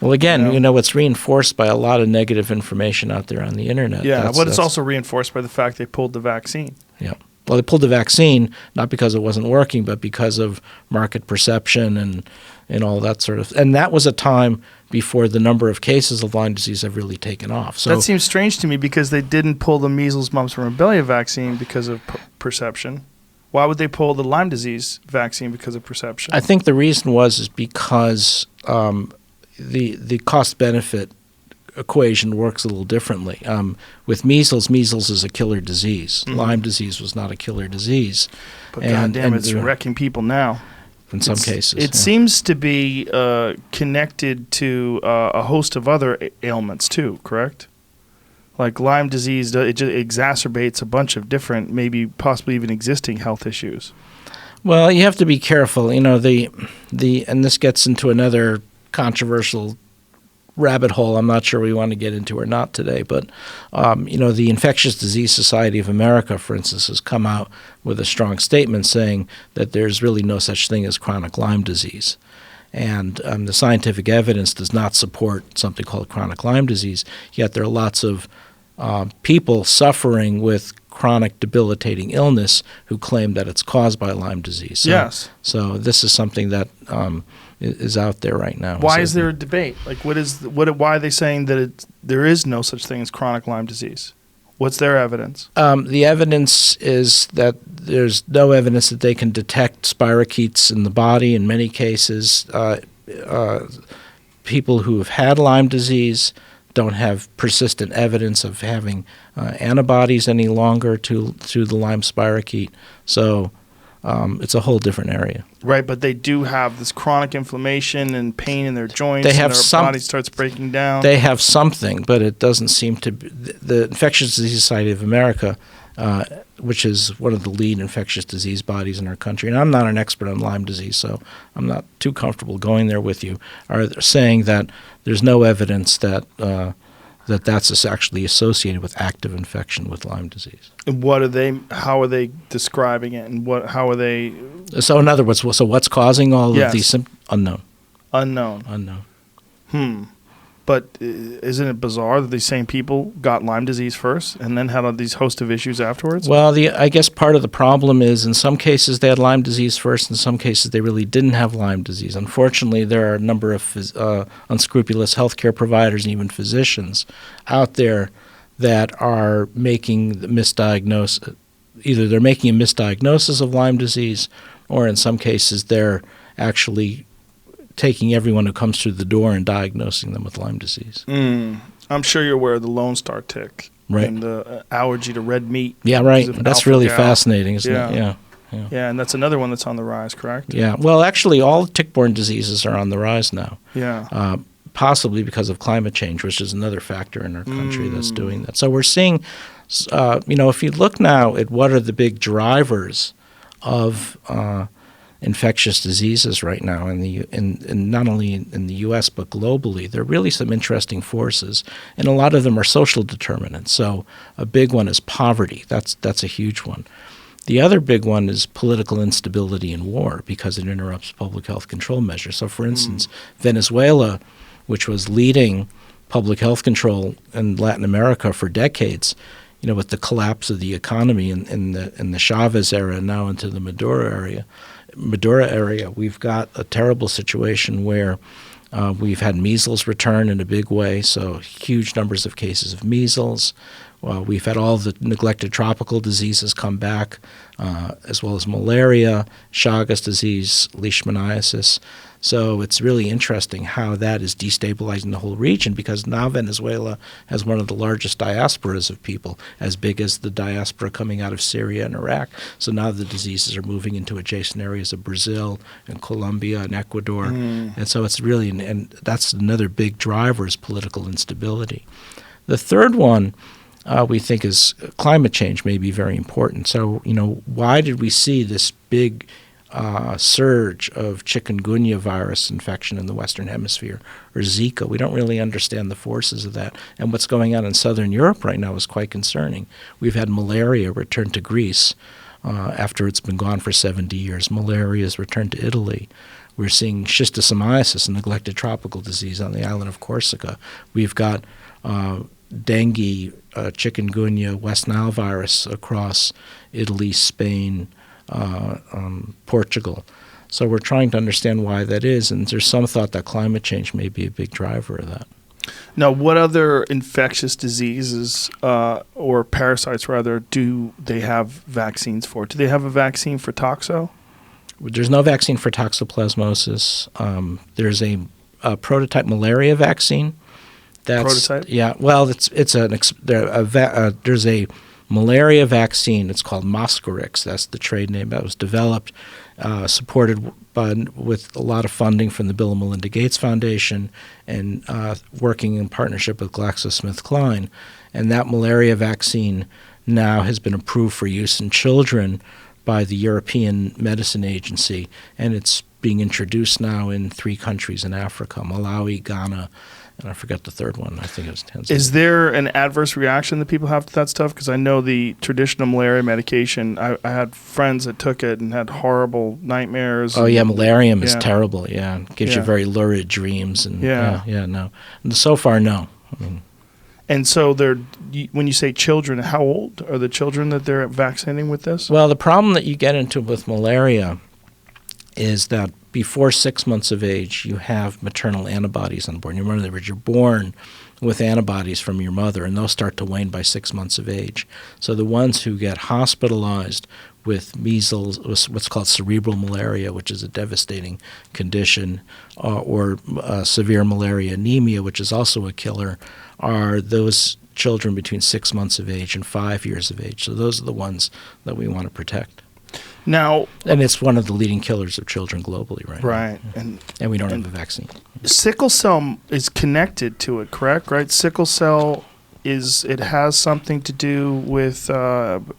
Well, again, it's reinforced by a lot of negative information out there on the internet. Yeah, but it's also reinforced by the fact they pulled the vaccine. Yeah. Well, they pulled the vaccine not because it wasn't working, but because of market perception and all that sort of. And that was a time before the number of cases of Lyme disease have really taken off. So that seems strange to me because they didn't pull the measles, mumps, and rubella vaccine because of perception. Why would they pull the Lyme disease vaccine because of perception? I think the reason is because the cost benefit equation works a little differently. With measles is a killer disease. Lyme disease was not a killer disease. But goddamn, it's wrecking people now. In some cases. It seems to be connected to a host of other ailments too, correct? Like Lyme disease, it just exacerbates a bunch of different, maybe possibly even existing health issues. Well, you have to be careful. And this gets into another controversial rabbit hole I'm not sure we want to get into or not today, but the Infectious Disease Society of America, for instance, has come out with a strong statement saying that there's really no such thing as chronic Lyme disease. And the scientific evidence does not support something called chronic Lyme disease, yet there are lots of people suffering with chronic debilitating illness who claim that it's caused by Lyme disease. So this is something that is out there right now. Why is there a debate? Like, why are they saying that there is no such thing as chronic Lyme disease? What's their evidence? The evidence is that there's no evidence that they can detect spirochetes in the body. In many cases, people who have had Lyme disease don't have persistent evidence of having antibodies any longer to the Lyme spirochete. So it's a whole different area. Right, but they do have this chronic inflammation and pain in their joints, and their body starts breaking down. They have something, but it doesn't seem to be. The Infectious Disease Society of America, which is one of the lead infectious disease bodies in our country, and I'm not an expert on Lyme disease, so I'm not too comfortable going there with you, are saying that there's no evidence that that's actually associated with active infection with Lyme disease. And how are they describing it, and how are they? So in other words, what's causing all of these symptoms? Unknown. But isn't it bizarre that these same people got Lyme disease first and then had all these host of issues afterwards? Well, I guess part of the problem is in some cases they had Lyme disease first, in some cases they really didn't have Lyme disease. Unfortunately, there are a number of unscrupulous healthcare providers and even physicians out there that are making the misdiagnosis. Either they're making a misdiagnosis of Lyme disease, or in some cases they're actually taking everyone who comes through the door and diagnosing them with Lyme disease. I'm sure you're aware of the Lone Star tick and the allergy to red meat. Yeah, right. That's really fascinating, isn't it? Yeah, and that's another one that's on the rise, correct? Yeah. Well, actually, all tick-borne diseases are on the rise now. Yeah. Possibly because of climate change, which is another factor in our country that's doing that. So we're seeing, if you look now at what are the big drivers of infectious diseases right now in not only in the U.S. but globally, there are really some interesting forces, and a lot of them are social determinants. So a big one is poverty. That's a huge one. The other big one is political instability and war, because it interrupts public health control measures. So, for instance, Venezuela, which was leading public health control in Latin America for decades, with the collapse of the economy in the Chavez era and now into the Maduro area, we've got a terrible situation where We've had measles return in a big way, so huge numbers of cases of measles. We've had all the neglected tropical diseases come back, as well as malaria, Chagas disease, leishmaniasis. So it's really interesting how that is destabilizing the whole region, because now Venezuela has one of the largest diasporas of people, as big as the diaspora coming out of Syria and Iraq. So now the diseases are moving into adjacent areas of Brazil and Colombia and Ecuador. And so it's really, and that's another big driver, is political instability. The third one we think is climate change may be very important. So, why did we see this big surge of chikungunya virus infection in the Western Hemisphere, or Zika? We don't really understand the forces of that. And what's going on in Southern Europe right now is quite concerning. We've had malaria return to Greece after it's been gone for 70 years. Malaria has returned to Italy. We're seeing schistosomiasis, a neglected tropical disease, on the island of Corsica. We've got dengue, chikungunya, West Nile virus across Italy, Spain, Portugal. So we're trying to understand why that is, and there's some thought that climate change may be a big driver of that. Now, what other infectious diseases or parasites, rather, do they have vaccines for? Do they have a vaccine for toxo? There's no vaccine for toxoplasmosis. There's a prototype malaria vaccine. Prototype? Yeah. Well, there's a malaria vaccine. It's called Mosquirix. That's the trade name. That was developed, supported with a lot of funding from the Bill and Melinda Gates Foundation, and working in partnership with GlaxoSmithKline. And that malaria vaccine now has been approved for use in children by the European Medicine Agency, and it's being introduced now in 3 countries in Africa: Malawi, Ghana, and I forgot the third one. I think it was Tanzania. Is there an adverse reaction that people have to that stuff? Because I know the traditional malaria medication, I had friends that took it and had horrible nightmares. Oh, yeah, malarium is terrible, yeah. It gives you very lurid dreams. And no. And so far, no. And so when you say children, how old are the children that they're vaccinating with this? Well, the problem that you get into with malaria is that before 6 months of age, you have maternal antibodies on board. You remember that you're born with antibodies from your mother, and those start to wane by 6 months of age. So the ones who get hospitalized with measles, what's called cerebral malaria, which is a devastating condition, or severe malaria anemia, which is also a killer, are those children between 6 months of age and 5 years of age. So those are the ones that we want to protect. Now, and it's one of the leading killers of children globally right now. Right. And we don't have a vaccine. Sickle cell is connected to it, correct? Right? Sickle cell it has something to do with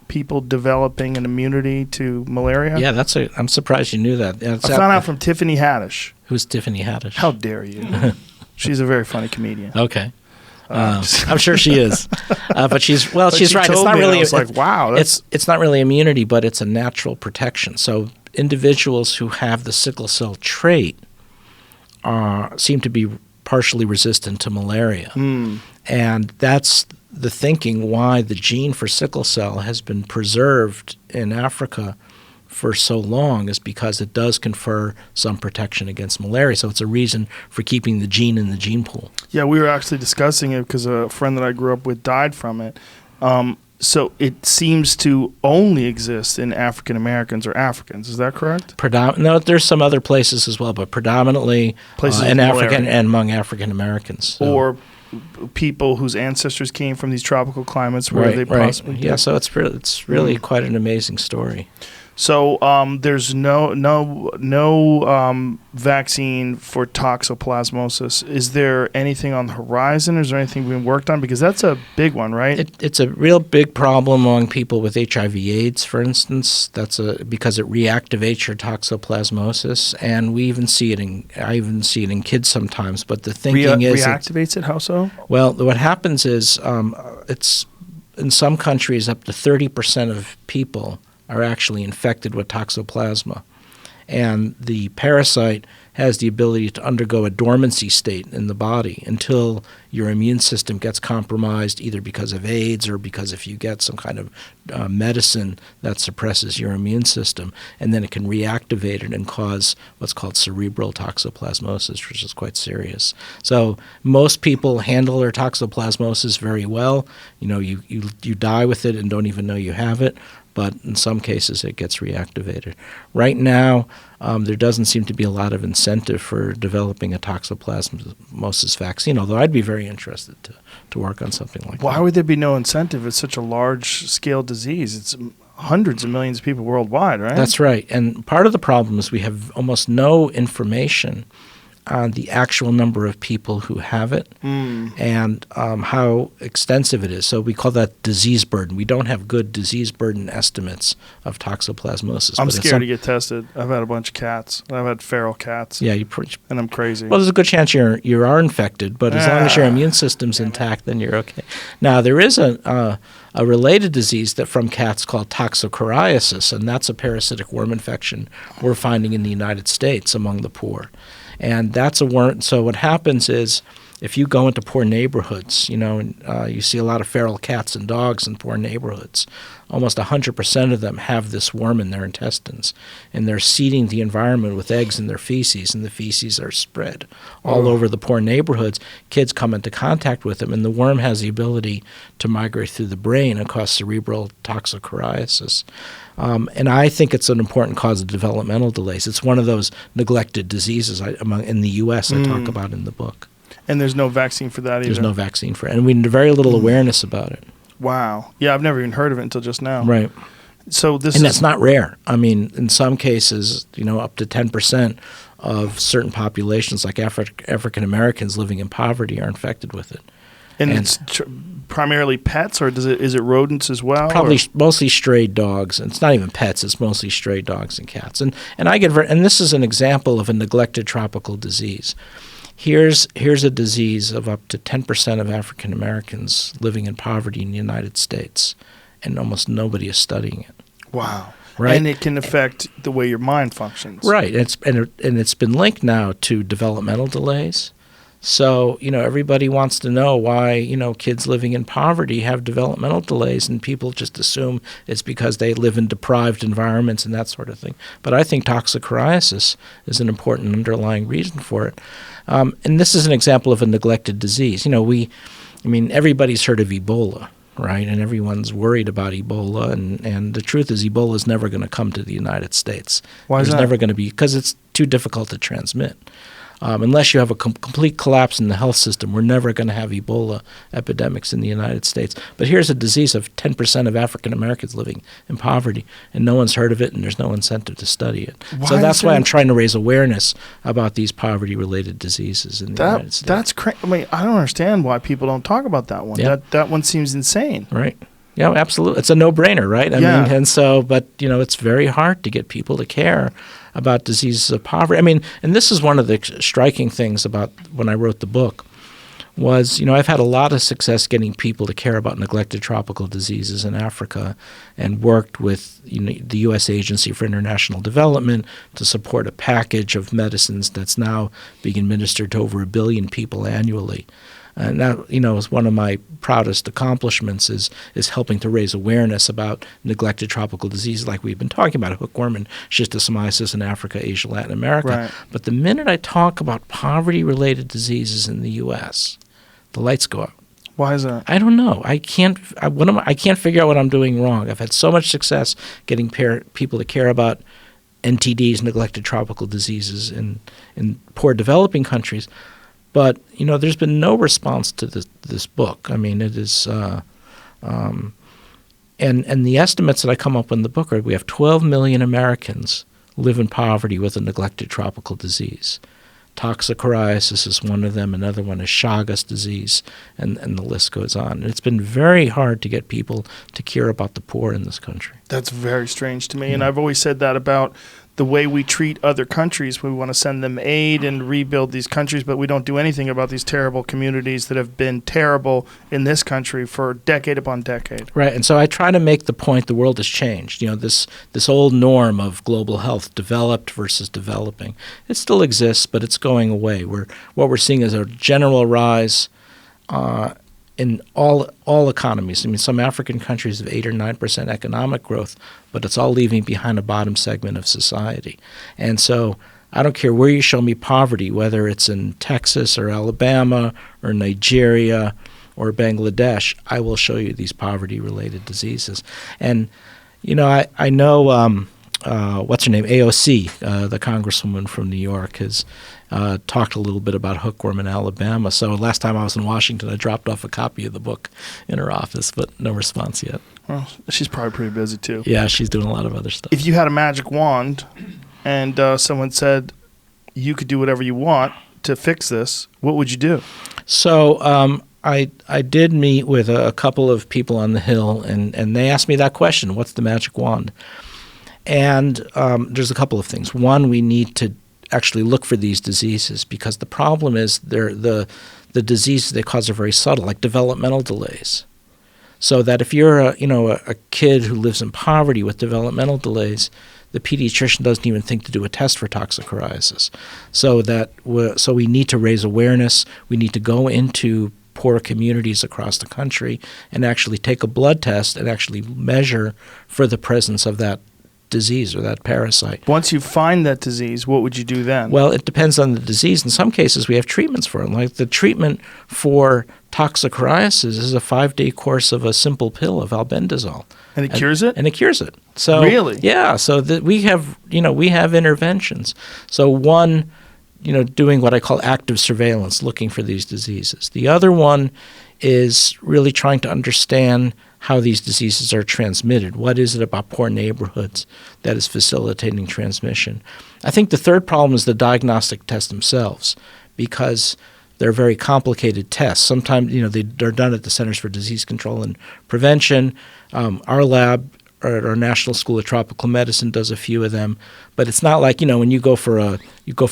people developing an immunity to malaria? Yeah, I'm surprised you knew that. I found out from Tiffany Haddish. Who's Tiffany Haddish? How dare you? She's a very funny comedian. Okay. I'm sure she is, but she's right. It's not really. I was like, wow, it's not really immunity, but it's a natural protection. So individuals who have the sickle cell trait seem to be partially resistant to malaria, and that's the thinking why the gene for sickle cell has been preserved in Africa for so long, is because it does confer some protection against malaria. So it's a reason for keeping the gene in the gene pool. Yeah, we were actually discussing it because a friend that I grew up with died from it. So it seems to only exist in African Americans or Africans. Is that correct? No, there's some other places as well, but predominantly in Africa and among African Americans. So. Or people whose ancestors came from these tropical climates where they possibly did. Yeah, so it's really quite an amazing story. So there's no vaccine for toxoplasmosis. Is there anything on the horizon? Is there anything being worked on? Because that's a big one, right? It's a real big problem among people with HIV/AIDS, for instance. Because it reactivates your toxoplasmosis, and I even see it in kids sometimes. But the thinking is reactivates it. How so? Well, what happens is it's in some countries up to 30% of people are actually infected with toxoplasma. And the parasite has the ability to undergo a dormancy state in the body until your immune system gets compromised, either because of AIDS or because if you get some kind of medicine that suppresses your immune system, and then it can reactivate it and cause what's called cerebral toxoplasmosis, which is quite serious. So most people handle their toxoplasmosis very well. You die with it and don't even know you have it. But in some cases it gets reactivated. Right now, there doesn't seem to be a lot of incentive for developing a toxoplasmosis vaccine, although I'd be very interested to work on something like that. Why would there be no incentive? It's such a large-scale disease. It's hundreds of millions of people worldwide, right? That's right. And part of the problem is we have almost no information on the actual number of people who have it and how extensive it is. So we call that disease burden. We don't have good disease burden estimates of toxoplasmosis. I'm scared to get tested. I've had a bunch of cats. I've had feral cats. Yeah, and I'm crazy. Well, there's a good chance you are infected, but as long as your immune system's intact, then you're okay. Now, there is a related disease that from cats called toxocariasis, and that's a parasitic worm infection we're finding in the United States among the poor. And that's a worm. So what happens is if you go into poor neighborhoods, and you see a lot of feral cats and dogs in poor neighborhoods, almost 100% of them have this worm in their intestines. And they're seeding the environment with eggs in their feces, and the feces are spread all over the poor neighborhoods. Kids come into contact with them, and the worm has the ability to migrate through the brain and cause cerebral toxocariasis. And I think it's an important cause of developmental delays. It's one of those neglected diseases in the U.S. I talk about in the book. And there's no vaccine for that either? There's no vaccine for it. And we have very little awareness about it. Wow. Yeah, I've never even heard of it until just now. Right. So that's not rare. I mean, in some cases, up to 10% of certain populations, like African Americans living in poverty, are infected with it. And it's primarily pets, or is it rodents as well? Probably mostly stray dogs. And it's not even pets; it's mostly stray dogs and cats. And this is an example of a neglected tropical disease. Here's a disease of up to 10% of African Americans living in poverty in the United States, and almost nobody is studying it. Wow. Right? And it can affect the way your mind functions. Right. And it's been linked now to developmental delays. So, everybody wants to know why, kids living in poverty have developmental delays, and people just assume it's because they live in deprived environments and that sort of thing. But I think toxocariasis is an important underlying reason for it. And this is an example of a neglected disease. Everybody's heard of Ebola, right? And everyone's worried about Ebola. And the truth is Ebola is never going to come to the United States. Why is that? It's never going to be, because it's too difficult to transmit. Unless you have a complete collapse in the health system, we're never going to have Ebola epidemics in the United States. But here's a disease of 10% of African Americans living in poverty, and no one's heard of it, and there's no incentive to study it. So that's why I'm trying to raise awareness about these poverty-related diseases in the United States. That's crazy. I don't understand why people don't talk about that one. Yeah. That one seems insane. Right. Yeah, absolutely. It's a no-brainer, right? I mean, and so, but it's very hard to get people to care about diseases of poverty. And this is one of the striking things about when I wrote the book was, I've had a lot of success getting people to care about neglected tropical diseases in Africa, and worked with the U.S. Agency for International Development to support a package of medicines that's now being administered to over 1 billion people annually. And that, is one of my proudest accomplishments is helping to raise awareness about neglected tropical diseases like we've been talking about, hookworm and schistosomiasis in Africa, Asia, Latin America. Right. But the minute I talk about poverty-related diseases in the U.S., the lights go up. Why is that? I don't know. I can't figure out what I'm doing wrong. I've had so much success getting people to care about NTDs, neglected tropical diseases, in poor developing countries. But, there's been no response to this book. It is and the estimates that I come up with in the book are we have 12 million Americans live in poverty with a neglected tropical disease. Toxocariasis is one of them. Another one is Chagas disease, and the list goes on. And it's been very hard to get people to care about the poor in this country. That's very strange to me. And I've always said that about the way we treat other countries. We want to send them aid and rebuild these countries, but we don't do anything about these terrible communities that have been terrible in this country for decade upon decade. Right, and so I try to make the point the world has changed. This old norm of global health, developed versus developing, it still exists, but it's going away. What we're seeing is a general rise in all economies. I mean, some African countries have 8 or 9% economic growth, but it's all leaving behind a bottom segment of society. And so I don't care where you show me poverty, whether it's in Texas or Alabama or Nigeria or Bangladesh, I will show you these poverty-related diseases. And, I know, what's her name, AOC, the congresswoman from New York, has talked a little bit about hookworm in Alabama. So last time I was in Washington, I dropped off a copy of the book in her office, but no response yet. Well, she's probably pretty busy too. Yeah, she's doing a lot of other stuff. If you had a magic wand and someone said you could do whatever you want to fix this, what would you do? So I did meet with a couple of people on the Hill, and they asked me that question, what's the magic wand? And there's a couple of things. One, we need to actually look for these diseases, because the problem is the diseases they cause are very subtle, like developmental delays. So that if you're a kid who lives in poverty with developmental delays, the pediatrician doesn't even think to do a test for toxoplasmosis. So we need to raise awareness. We need to go into poor communities across the country and actually take a blood test and actually measure for the presence of that disease or that parasite. Once you find that disease, what would you do then? Well, it depends on the disease. In some cases, we have treatments for it. Like the treatment for toxoplasmosis is a 5-day course of a simple pill of albendazole. And it cures it? And it cures it. So really? Yeah. So we have interventions. So one, doing what I call active surveillance, looking for these diseases. The other one is really trying to understand how these diseases are transmitted. What is it about poor neighborhoods that is facilitating transmission? I think the third problem is the diagnostic tests themselves, because they're very complicated tests. Sometimes, they're done at the Centers for Disease Control and Prevention. Our lab at our National School of Tropical Medicine does a few of them, but it's not like when you go for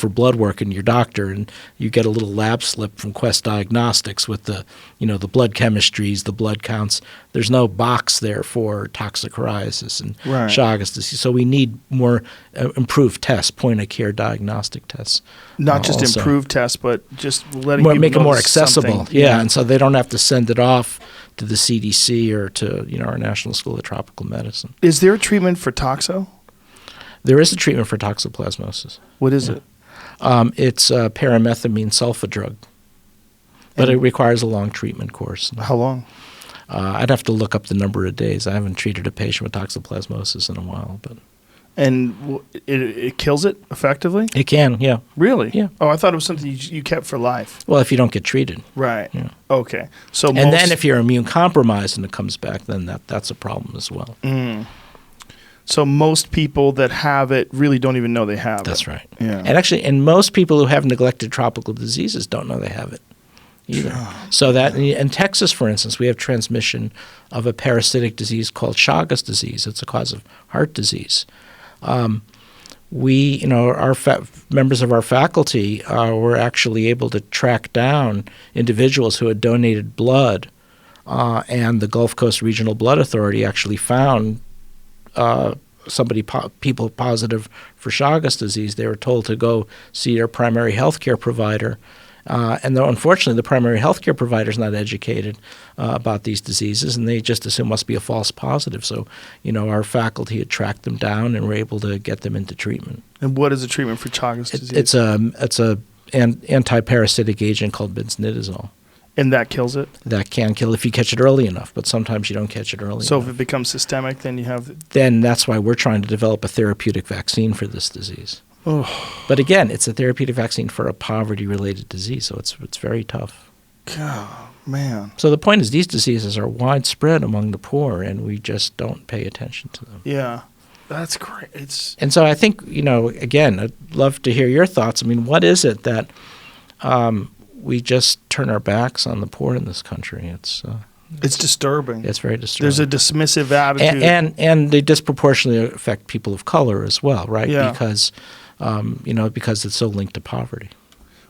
blood work and your doctor and you get a little lab slip from Quest Diagnostics with the the blood chemistries, the blood counts. There's no box there for toxoplasmosis and Chagas disease. So we need more improved tests, point of care diagnostic tests. Not just also. Improved tests, but just letting people make it know more accessible. something. Yeah, and so they don't have to send it off to the CDC or to our National School of Tropical Medicine. Is there a treatment for toxo? There is a treatment for toxoplasmosis. What is it? It's a paramethamine sulfa drug, but it requires a long treatment course. How long? I'd have to look up the number of days. I haven't treated a patient with toxoplasmosis in a while, but and it kills it effectively? It can, yeah. Really? Yeah. Oh, I thought it was something you kept for life. Well, if you don't get treated. Right. Yeah. Okay. So and then if you're immune compromised and it comes back, then that's a problem as well. So most people that have it really don't even know they have it. That's right. Yeah. And actually, most people who have neglected tropical diseases don't know they have it either. So that in Texas, for instance, we have transmission of a parasitic disease called Chagas disease. It's a cause of heart disease. We, our members of our faculty were actually able to track down individuals who had donated blood, and the Gulf Coast Regional Blood Authority actually found people positive for Chagas disease. They were told to go see their primary health care provider. And though unfortunately the primary health care provider is not educated about these diseases, and they just assume it must be a false positive. So, our faculty had tracked them down and were able to get them into treatment. And what is the treatment for Chagas disease? It's an anti-parasitic agent called benznidazole. And that kills it? That can kill if you catch it early enough, but sometimes you don't catch it early enough. So if it becomes systemic, then you have... Then that's why we're trying to develop a therapeutic vaccine for this disease. Oh. But again, it's a therapeutic vaccine for a poverty-related disease, so it's very tough. God, man. So the point is these diseases are widespread among the poor, and we just don't pay attention to them. Yeah. That's great. And so I think, again, I'd love to hear your thoughts. I mean, what is it that we just turn our backs on the poor in this country? It's It's disturbing. It's very disturbing. There's a dismissive attitude. And they disproportionately affect people of color as well, right? Yeah. Because, because it's so linked to poverty.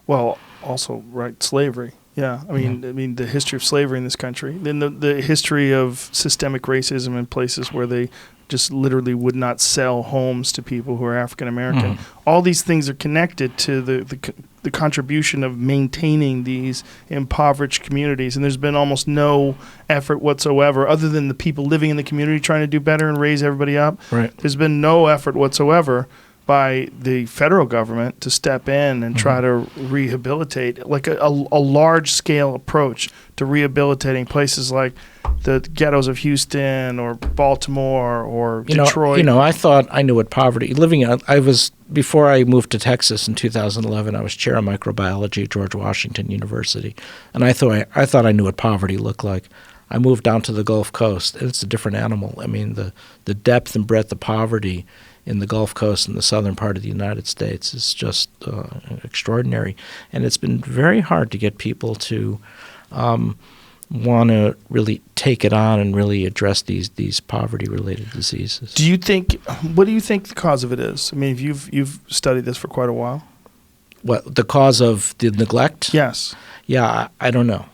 Well, also, right, slavery. Yeah, I mean, the history of slavery in this country, then the history of systemic racism in places where they just literally would not sell homes to people who are African American. All these things are connected to the contribution of maintaining these impoverished communities, and there's been almost no effort whatsoever, other than the people living in the community trying to do better and raise everybody up. Right. There's been no effort whatsoever by the federal government to step in and try to rehabilitate, like a large-scale approach to rehabilitating places like the ghettos of Houston or Baltimore or Detroit. I thought I knew what poverty. Before I moved to Texas in 2011, I was chair of microbiology at George Washington University, and I thought I knew what poverty looked like. I moved down to the Gulf Coast, and it's a different animal. I mean, the depth and breadth of poverty in the Gulf Coast and the southern part of the United States is just extraordinary. And it's been very hard to get people to want to really take it on and really address these poverty-related diseases. What do you think the cause of it is? I mean, you've studied this for quite a while. What, the cause of the neglect? Yes. Yeah, I don't know.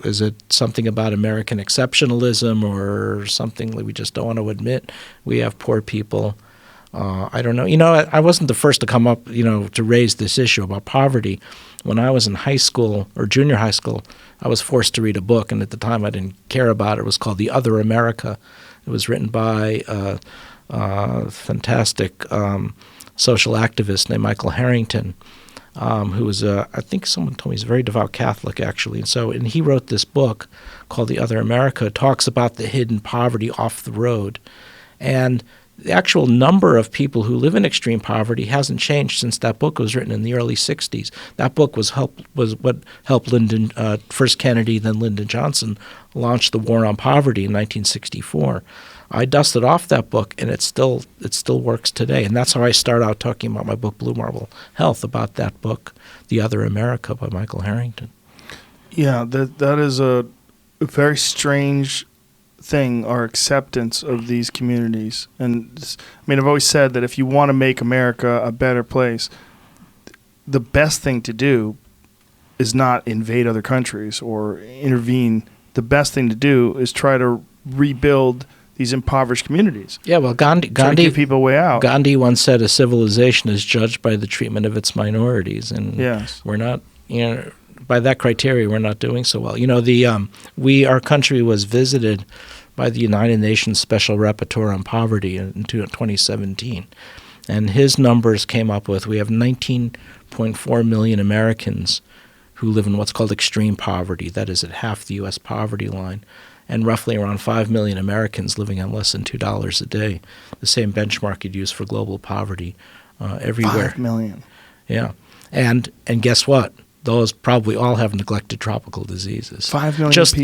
Is it something about American exceptionalism or something that we just don't want to admit? We have poor people. I don't know. I wasn't the first to come up, to raise this issue about poverty. When I was in high school or junior high school, I was forced to read a book, and at the time I didn't care about it. It was called The Other America. It was written by a fantastic social activist named Michael Harrington. Who was I think someone told me he's a very devout Catholic, actually. And he wrote this book called The Other America. It talks about the hidden poverty off the road. And the actual number of people who live in extreme poverty hasn't changed since that book was written in the early 60s. That book was what helped first Kennedy, then Lyndon Johnson, launch the war on poverty in 1964. I dusted off that book, and it still works today. And that's how I start out talking about my book, Blue Marble Health, about that book, The Other America by Michael Harrington. Yeah, that is a very strange thing, our acceptance of these communities. And I've always said that if you want to make America a better place, the best thing to do is not invade other countries or intervene. The best thing to do is try to rebuild these impoverished communities. Yeah, well, Gandhi give people a way out. Gandhi once said a civilization is judged by the treatment of its minorities, and yes. We're not, by that criteria, we're not doing so well. Our country was visited by the United Nations Special Rapporteur on Poverty in 2017, and his numbers came up with we have 19.4 million Americans who live in what's called extreme poverty. That is at half the U.S. poverty line. And roughly around 5 million Americans living on less than $2 a day, the same benchmark you'd use for global poverty everywhere. 5 million. Yeah. And guess what? Those probably all have neglected tropical diseases. 5 million people.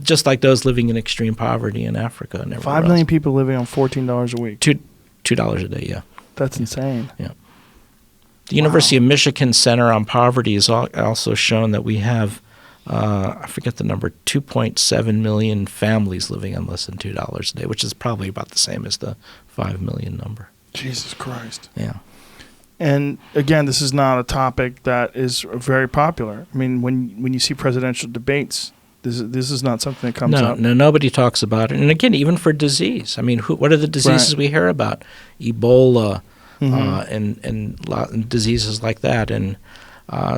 Just like those living in extreme poverty in Africa and everywhere 5 million people living on $14 a week. $2 a day, yeah. That's insane. Yeah. The University of Michigan Center on Poverty has also shown that we have I forget the number, 2.7 million families living on less than $2 a day, which is probably about the same as the 5 million number. Jesus Christ. Yeah. And again, this is not a topic that is very popular. I mean, when you see presidential debates, this is not something that comes up. No, nobody talks about it. And again, even for disease. I mean, what are the diseases we hear about? Ebola and diseases like that. And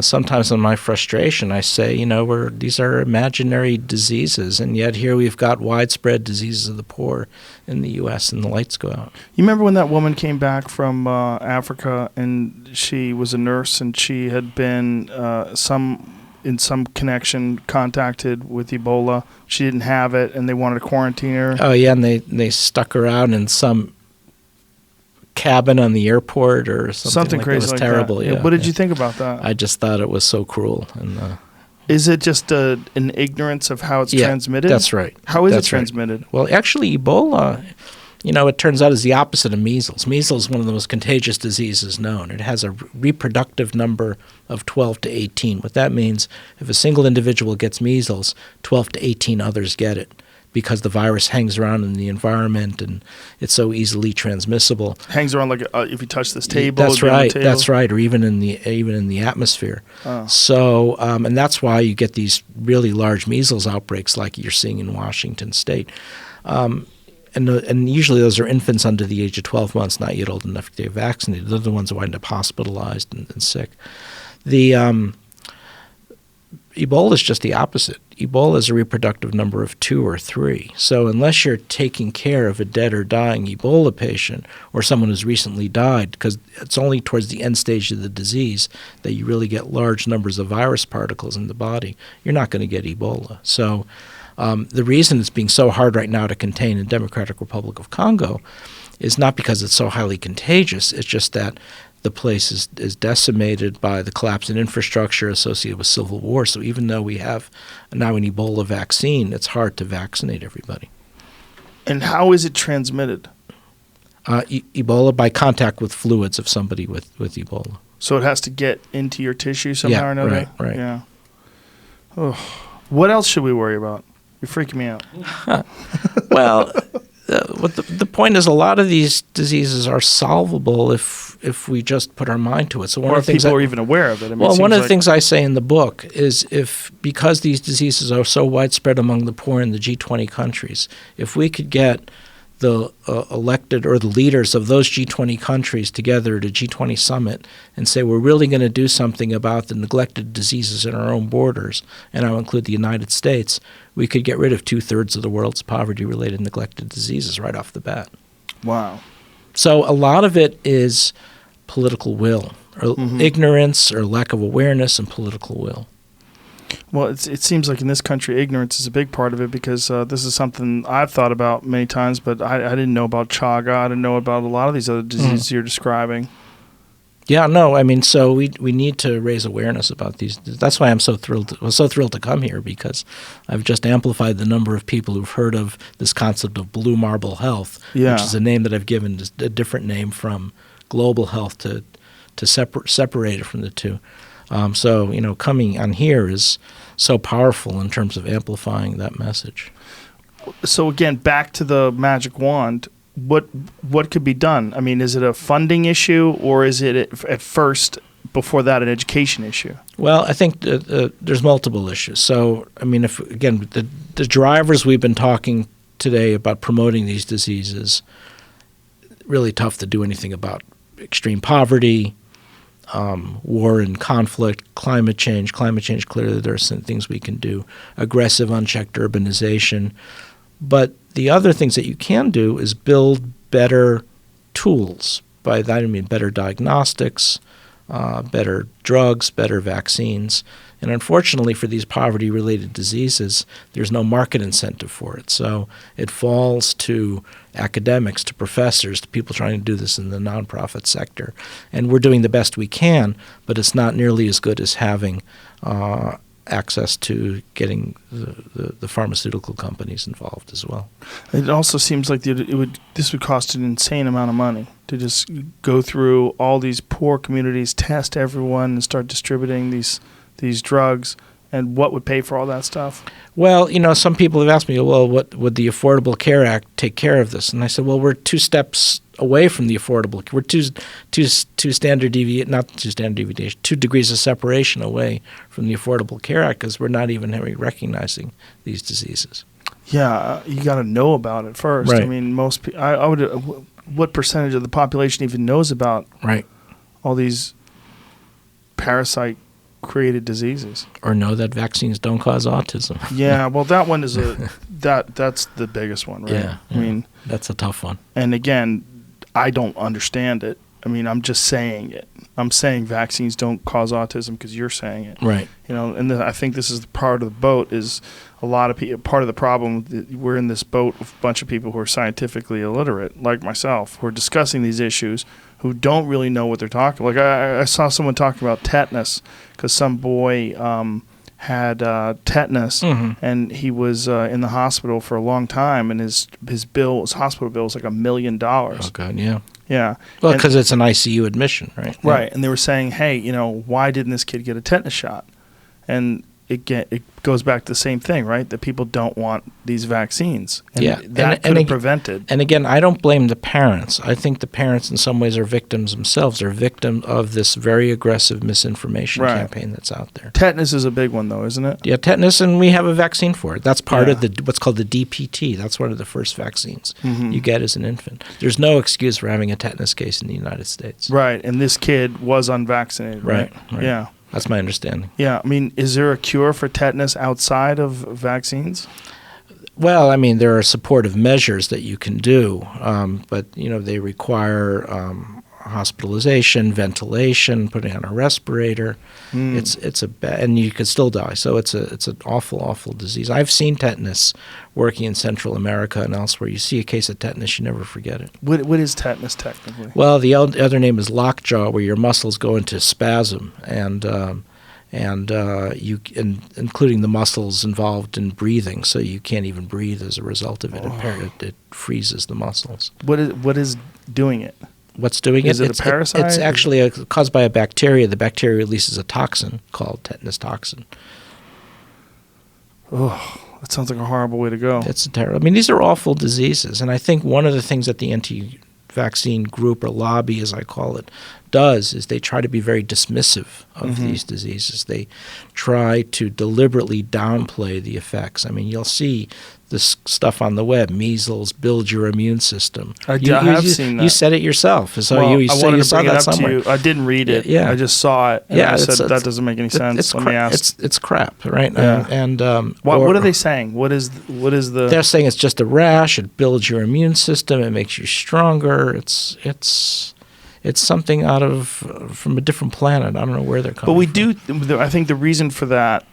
sometimes in my frustration, I say, these are imaginary diseases, and yet here we've got widespread diseases of the poor in the U.S., and the lights go out. You remember when that woman came back from Africa, and she was a nurse, and she had been in some connection contacted with Ebola. She didn't have it, and they wanted to quarantine her. Oh, yeah, and they stuck her out in some cabin on the airport or something like crazy. That. It was like terrible. That. Yeah. What did you think about that? I just thought it was so cruel. And is it just an ignorance of how it's transmitted? That's right. How is it transmitted? Well, actually, Ebola it turns out is the opposite of measles. Measles is one of the most contagious diseases known. It has a reproductive number of 12 to 18. What that means, if a single individual gets measles, 12 to 18 others get it because the virus hangs around in the environment and it's so easily transmissible. Hangs around like if you touch this table. That's right. That's right. Or even in the atmosphere. Oh. So, and that's why you get these really large measles outbreaks like you're seeing in Washington State. And usually those are infants under the age of 12 months, not yet old enough to get vaccinated. They're the ones who wind up hospitalized and sick. The Ebola is just the opposite. Ebola is a reproductive number of 2 or 3. So unless you're taking care of a dead or dying Ebola patient or someone who's recently died, because it's only towards the end stage of the disease that you really get large numbers of virus particles in the body, you're not going to get Ebola. So the reason it's being so hard right now to contain in Democratic Republic of Congo is not because it's so highly contagious. It's just that the place is decimated by the collapse in infrastructure associated with civil war. So even though we have now an Ebola vaccine, it's hard to vaccinate everybody. And how is it transmitted? Ebola by contact with fluids of somebody with Ebola. So it has to get into your tissue somehow or another? Right. Yeah. Oh. What else should we worry about? You're freaking me out. Well, the point is a lot of these diseases are solvable if we just put our mind to it. So or if people are even aware of it. I mean, one of the things I say in the book is because these diseases are so widespread among the poor in the G20 countries, if we could get the elected or the leaders of those G20 countries together at a G20 summit and say we're really going to do something about the neglected diseases in our own borders, and I'll include the United States, we could get rid of 2/3 of the world's poverty-related neglected diseases right off the bat. Wow. So a lot of it is political will, or ignorance or lack of awareness and political will. Well, it seems like in this country, ignorance is a big part of it because this is something I've thought about many times, but I didn't know about chaga. I didn't know about a lot of these other diseases you're describing. Yeah, no, I mean, so we need to raise awareness about these. That's why I was so thrilled to come here, because I've just amplified the number of people who've heard of this concept of blue marble health, which is a name that I've given a different name from global health to separate it from the two. So, coming on here is so powerful in terms of amplifying that message. So again, back to the magic wand, what could be done? I mean, is it a funding issue, or is it at first, before that, an education issue? Well, I think there's multiple issues. So, I mean, if again, the drivers we've been talking today about promoting these diseases, really tough to do anything about extreme poverty, war and conflict, climate change. Clearly there are some things we can do. Aggressive, unchecked urbanization. But the other things that you can do is build better tools. By that I mean better diagnostics, better drugs, better vaccines. And unfortunately for these poverty-related diseases, there's no market incentive for it. So it falls to academics, to professors, to people trying to do this in the nonprofit sector. And we're doing the best we can, but it's not nearly as good as having access to getting the pharmaceutical companies involved as well. It also seems like this would cost an insane amount of money to just go through all these poor communities, test everyone, and start distributing these drugs. And what would pay for all that stuff? Well, some people have asked me, well, what would the Affordable Care Act take care of this? And I said, well, we're 2 steps away from the Affordable. We're two degrees of separation away from the Affordable Care Act, because we're not even recognizing these diseases. Yeah, you got to know about it first. Right. I mean, most people. I would. What percentage of the population even knows about all these parasite-created diseases? Or know that vaccines don't cause autism. Yeah, well, that one is that's the biggest one, right? Yeah, I mean, that's a tough one. And again, I don't understand it. I mean, I'm just saying it. I'm saying vaccines don't cause autism because you're saying it. Right. And I think this is part of the boat is a lot of people. Part of the problem, we're in this boat with a bunch of people who are scientifically illiterate, like myself, who are discussing these issues, who don't really know what they're talking. Like I saw someone talking about tetanus because some boy had tetanus, and he was in the hospital for a long time, and his hospital bill was like $1 million. Oh, God, yeah. Yeah. Well, because it's an ICU admission, right? Right. And they were saying, hey, why didn't this kid get a tetanus shot? And it goes back to the same thing, right? That people don't want these vaccines. And that could have prevented. And again, I don't blame the parents. I think the parents in some ways are victims themselves. They're victims of this very aggressive misinformation campaign that's out there. Tetanus is a big one, though, isn't it? Yeah, tetanus, and we have a vaccine for it. That's part of what's called the DPT. That's one of the first vaccines you get as an infant. There's no excuse for having a tetanus case in the United States. Right, and this kid was unvaccinated, right? Yeah. That's my understanding. Yeah. I mean, is there a cure for tetanus outside of vaccines? Well, I mean, there are supportive measures that you can do, but, they require hospitalization, ventilation, putting on a respirator. It's a bad, and you could still die. So it's an awful, awful disease. I've seen tetanus working in Central America and elsewhere. You see a case of tetanus, you never forget it. What is tetanus technically? Well, the other name is lockjaw, where your muscles go into spasm, and including the muscles involved in breathing, so you can't even breathe as a result of it. It freezes the muscles. What is doing it? What's doing it? Is it a parasite? It's actually caused by a bacteria. The bacteria releases a toxin called tetanus toxin. Oh, that sounds like a horrible way to go. It's terrible. I mean, these are awful diseases, and I think one of the things that the anti-vaccine group, or lobby as I call it, does is they try to be very dismissive of these diseases. They try to deliberately downplay the effects. I mean, you'll see this stuff on the web, measles, build your immune system. I have seen that. You said it yourself. So I you wanted to saw bring it that up somewhere. to you. I didn't read it. Yeah. I just saw it. And I said, that doesn't make any sense. Let me ask. It's crap, right? Yeah. What are they saying? What is the... They're saying it's just a rash. It builds your immune system. It makes you stronger. It's something from a different planet. I don't know where they're coming from. I think the reason for that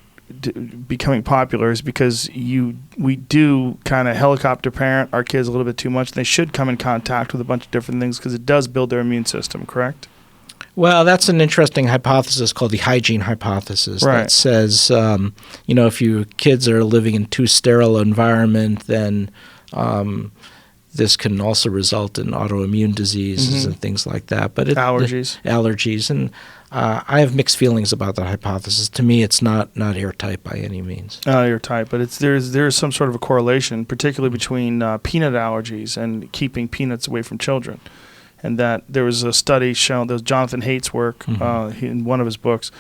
becoming popular is because we do kind of helicopter parent our kids a little bit too much. They should come in contact with a bunch of different things because it does build their immune system, correct? Well, that's an interesting hypothesis called the hygiene hypothesis that says, if your kids are living in too sterile an environment, then this can also result in autoimmune diseases and things like that. But allergies. And I have mixed feelings about that hypothesis. To me, it's not airtight by any means. Airtight, but there's some sort of a correlation, particularly between peanut allergies and keeping peanuts away from children. And that there was a study shown, there was Jonathan Haidt's work in one of his books,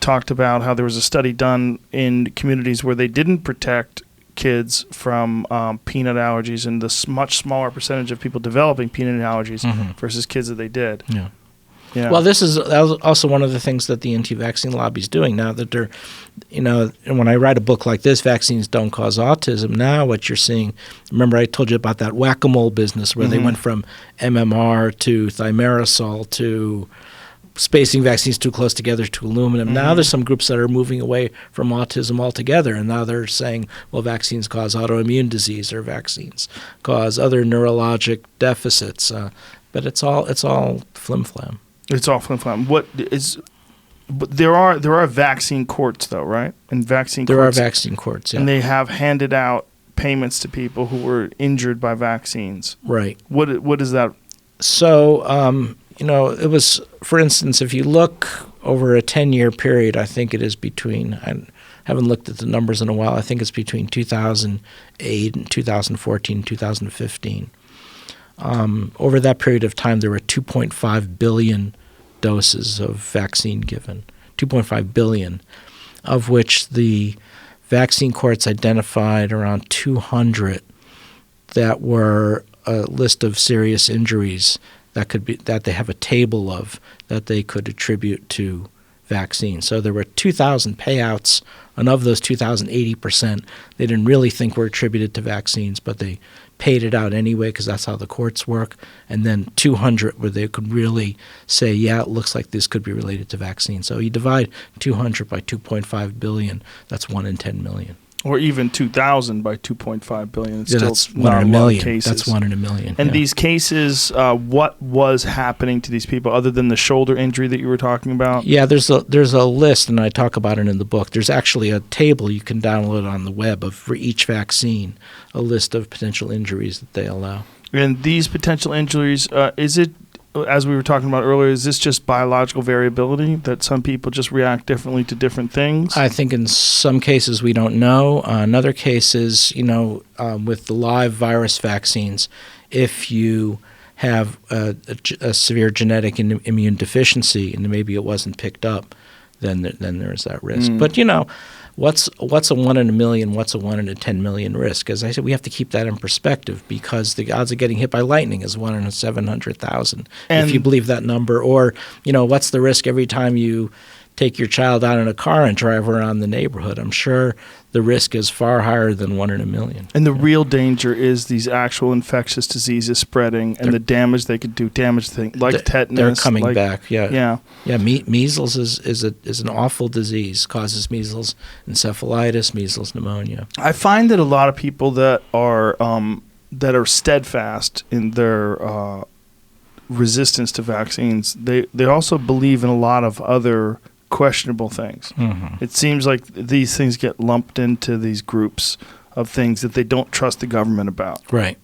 talked about how there was a study done in communities where they didn't protect kids from peanut allergies, and the much smaller percentage of people developing peanut allergies versus kids that they did. Yeah. Yeah. Well, that was also one of the things that the anti-vaccine lobby is doing now that they're, and when I write a book like this, Vaccines Don't Cause Autism, now what you're seeing, remember I told you about that whack-a-mole business where they went from MMR to thimerosal to spacing vaccines too close together to aluminum. Now there's some groups that are moving away from autism altogether, and now they're saying, well, vaccines cause autoimmune disease or vaccines cause other neurologic deficits. But it's all flim-flam. It's all flim-flam. But there are vaccine courts, though, right? And there are vaccine courts, yeah. And they have handed out payments to people who were injured by vaccines. Right. What is that? So, it was, for instance, if you look over a 10-year period, I think it is between, I haven't looked at the numbers in a while, I think it's between 2008 and 2014, 2015. Over that period of time, there were 2.5 billion doses of vaccine given, 2.5 billion, of which the vaccine courts identified around 200 that were a list of serious injuries that they have a table of that they could attribute to vaccines. So there were 2,000 payouts, and of those 2,000, 80%, they didn't really think were attributed to vaccines, but they paid it out anyway because that's how the courts work. And then 200 where they could really say, yeah, it looks like this could be related to vaccines. So you divide 200 by 2.5 billion, that's 1 in 10 million. Or even 2,000 by 2.5 billion. It's Yeah, still that's not one in a lot of million. cases. That's 1 in a million. And yeah. these cases, what was happening to these people other than the shoulder injury that you were talking about? Yeah, there's a list, and I talk about it in the book. There's actually a table you can download on the web for each vaccine, a list of potential injuries that they allow. And these potential injuries, is it, as we were talking about earlier, is this just biological variability that some people just react differently to different things? I think in some cases we don't know. In other cases, with the live virus vaccines, if you have a severe genetic immune deficiency and maybe it wasn't picked up, then there's that risk. But what's a 1 in a million? What's a 1 in a 10 million risk? As I said, we have to keep that in perspective because the odds of getting hit by lightning is 1 in a 700,000. If you believe that number, or what's the risk every time you take your child out in a car and drive around the neighborhood? I'm sure the risk is far higher than 1 in a million. And the real danger is these actual infectious diseases spreading and the damage they could do, like tetanus. They're coming back, yeah. Yeah. Measles is an awful disease, causes measles encephalitis, measles pneumonia. I find that a lot of people that are steadfast in their resistance to vaccines, they also believe in a lot of other questionable things. Mm-hmm. It seems like these things get lumped into these groups of things that they don't trust the government about. Right.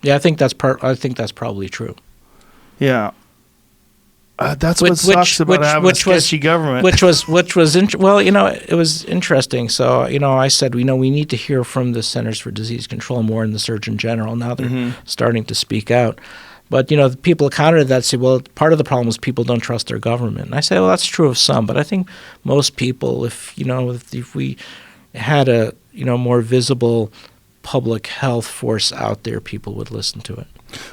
Yeah, I think that's probably true. Yeah. That's what sucks about having a sketchy government. It was interesting. So, I said, we need to hear from the Centers for Disease Control more and the Surgeon General. Now they're starting to speak out. But, the people countered that say, well, part of the problem is people don't trust their government. And I say, well, that's true of some. But I think most people, if we had a, more visible public health force out there, people would listen to it.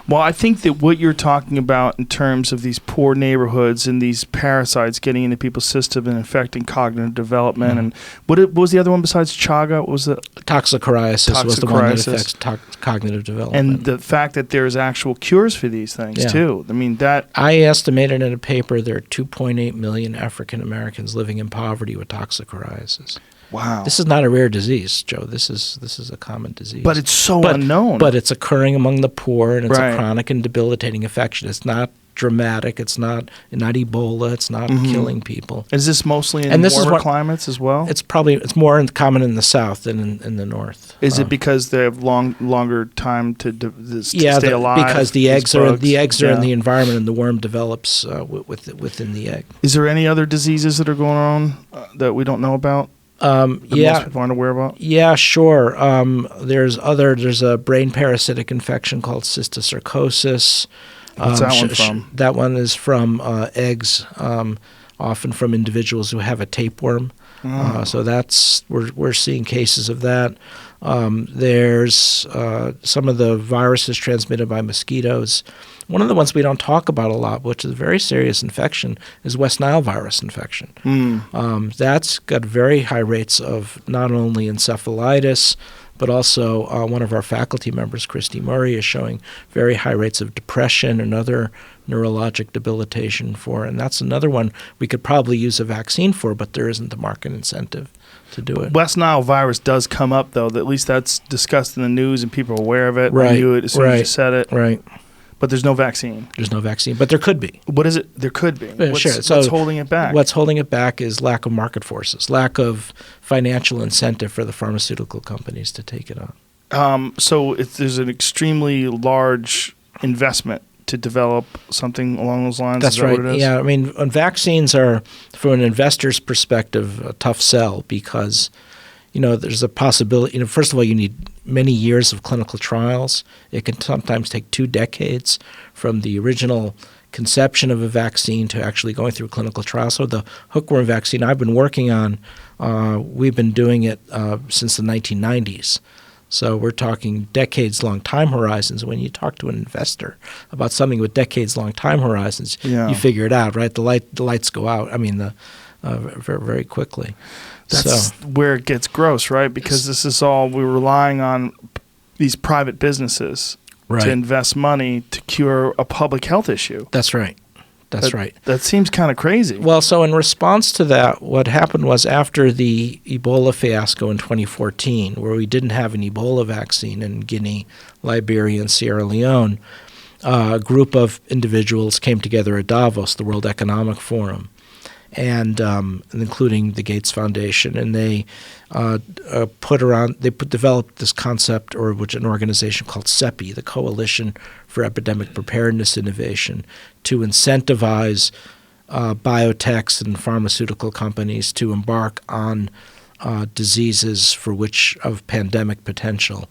Well, I think that what you're talking about in terms of these poor neighborhoods and these parasites getting into people's system and affecting cognitive development, and what was the other one besides Chaga? What was it? Toxoplasmosis was the one that affects cognitive development. And the fact that there's actual cures for these things too. I mean, that I estimated in a paper there are 2.8 million African Americans living in poverty with toxoplasmosis. Wow. This is not a rare disease, Joe. This is a common disease. But it's so unknown. But it's occurring among the poor, and it's a chronic and debilitating infection. It's not dramatic. It's not Ebola. It's not killing people. Is this mostly in warmer climates as well? It's more common in the South than in the North. Is it because they have longer time to stay alive? Because the eggs are in the environment, and the worm develops within the egg. Is there any other diseases that are going on that we don't know about? Most people aren't aware about? Yeah, sure. There's a brain parasitic infection called cysticercosis. What's that one from? That one is from eggs, often from individuals who have a tapeworm. So we're seeing cases of that. There's some of the viruses transmitted by mosquitoes. One of the ones we don't talk about a lot, which is a very serious infection, is West Nile virus infection. That's got very high rates of not only encephalitis, but also one of our faculty members, Christy Murray, is showing very high rates of depression and other neurologic debilitation for. And that's another one we could probably use a vaccine for, but there isn't the market incentive to do it. West Nile virus does come up, though. At least that's discussed in the news and people are aware of it. Right. I knew it as soon as you said it. Right. But there's no vaccine. There's no vaccine, but there could be. What is it? There could be. Sure. So what's holding it back? What's holding it back is lack of market forces, lack of financial incentive for the pharmaceutical companies to take it on. So there's an extremely large investment to develop something along those lines? That's is that right. What it is? Yeah, I mean, vaccines are, from an investor's perspective, a tough sell because, there's a possibility. First of all, you need many years of clinical trials. It can sometimes take 2 decades from the original conception of a vaccine to actually going through clinical trials. So the hookworm vaccine I've been working on, we've been doing it since the 1990s. So we're talking decades-long time horizons. When you talk to an investor about something with decades-long time horizons, you figure it out, right? The lights go out. I mean, very, very quickly. That's where it gets gross, right? Because this is all we're relying on these private businesses to invest money to cure a public health issue. That's right. That's right. That seems kind of crazy. Well, so in response to that, what happened was after the Ebola fiasco in 2014, where we didn't have an Ebola vaccine in Guinea, Liberia, and Sierra Leone, a group of individuals came together at Davos, the World Economic Forum, and including the Gates Foundation, and they developed this concept, or which an organization called CEPI, the Coalition for Epidemic Preparedness Innovation, to incentivize biotechs and pharmaceutical companies to embark on diseases for which of pandemic potential,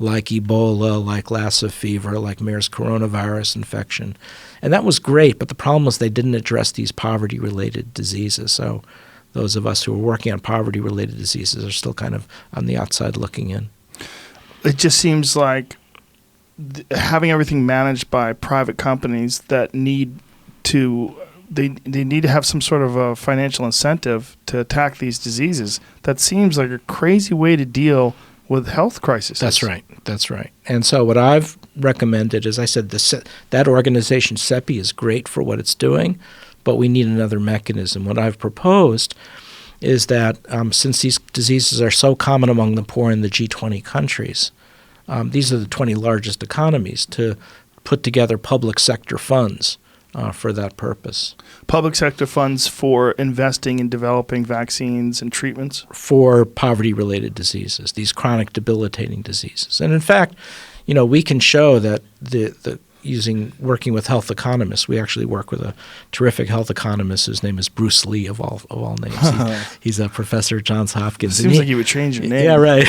like Ebola, like Lassa fever, like MERS coronavirus infection. And that was great, but the problem was they didn't address these poverty-related diseases. So those of us who are working on poverty-related diseases are still kind of on the outside looking in. It just seems like having everything managed by private companies that need to they need to have some sort of a financial incentive to attack these diseases. That seems like a crazy way to deal with health crises. That's right. That's right. And so what I've recommended is, I said, that organization, CEPI, is great for what it's doing, but we need another mechanism. What I've proposed is that since these diseases are so common among the poor in the G20 countries, these are the 20 largest economies, to put together public sector funds for that purpose. Public sector funds for investing in developing vaccines and treatments? For poverty-related diseases, these chronic debilitating diseases. And in fact, we can show that working with health economists, we actually work with a terrific health economist whose name is Bruce Lee, of all names. He's a professor at Johns Hopkins. It seems like you would change your name. Yeah, right.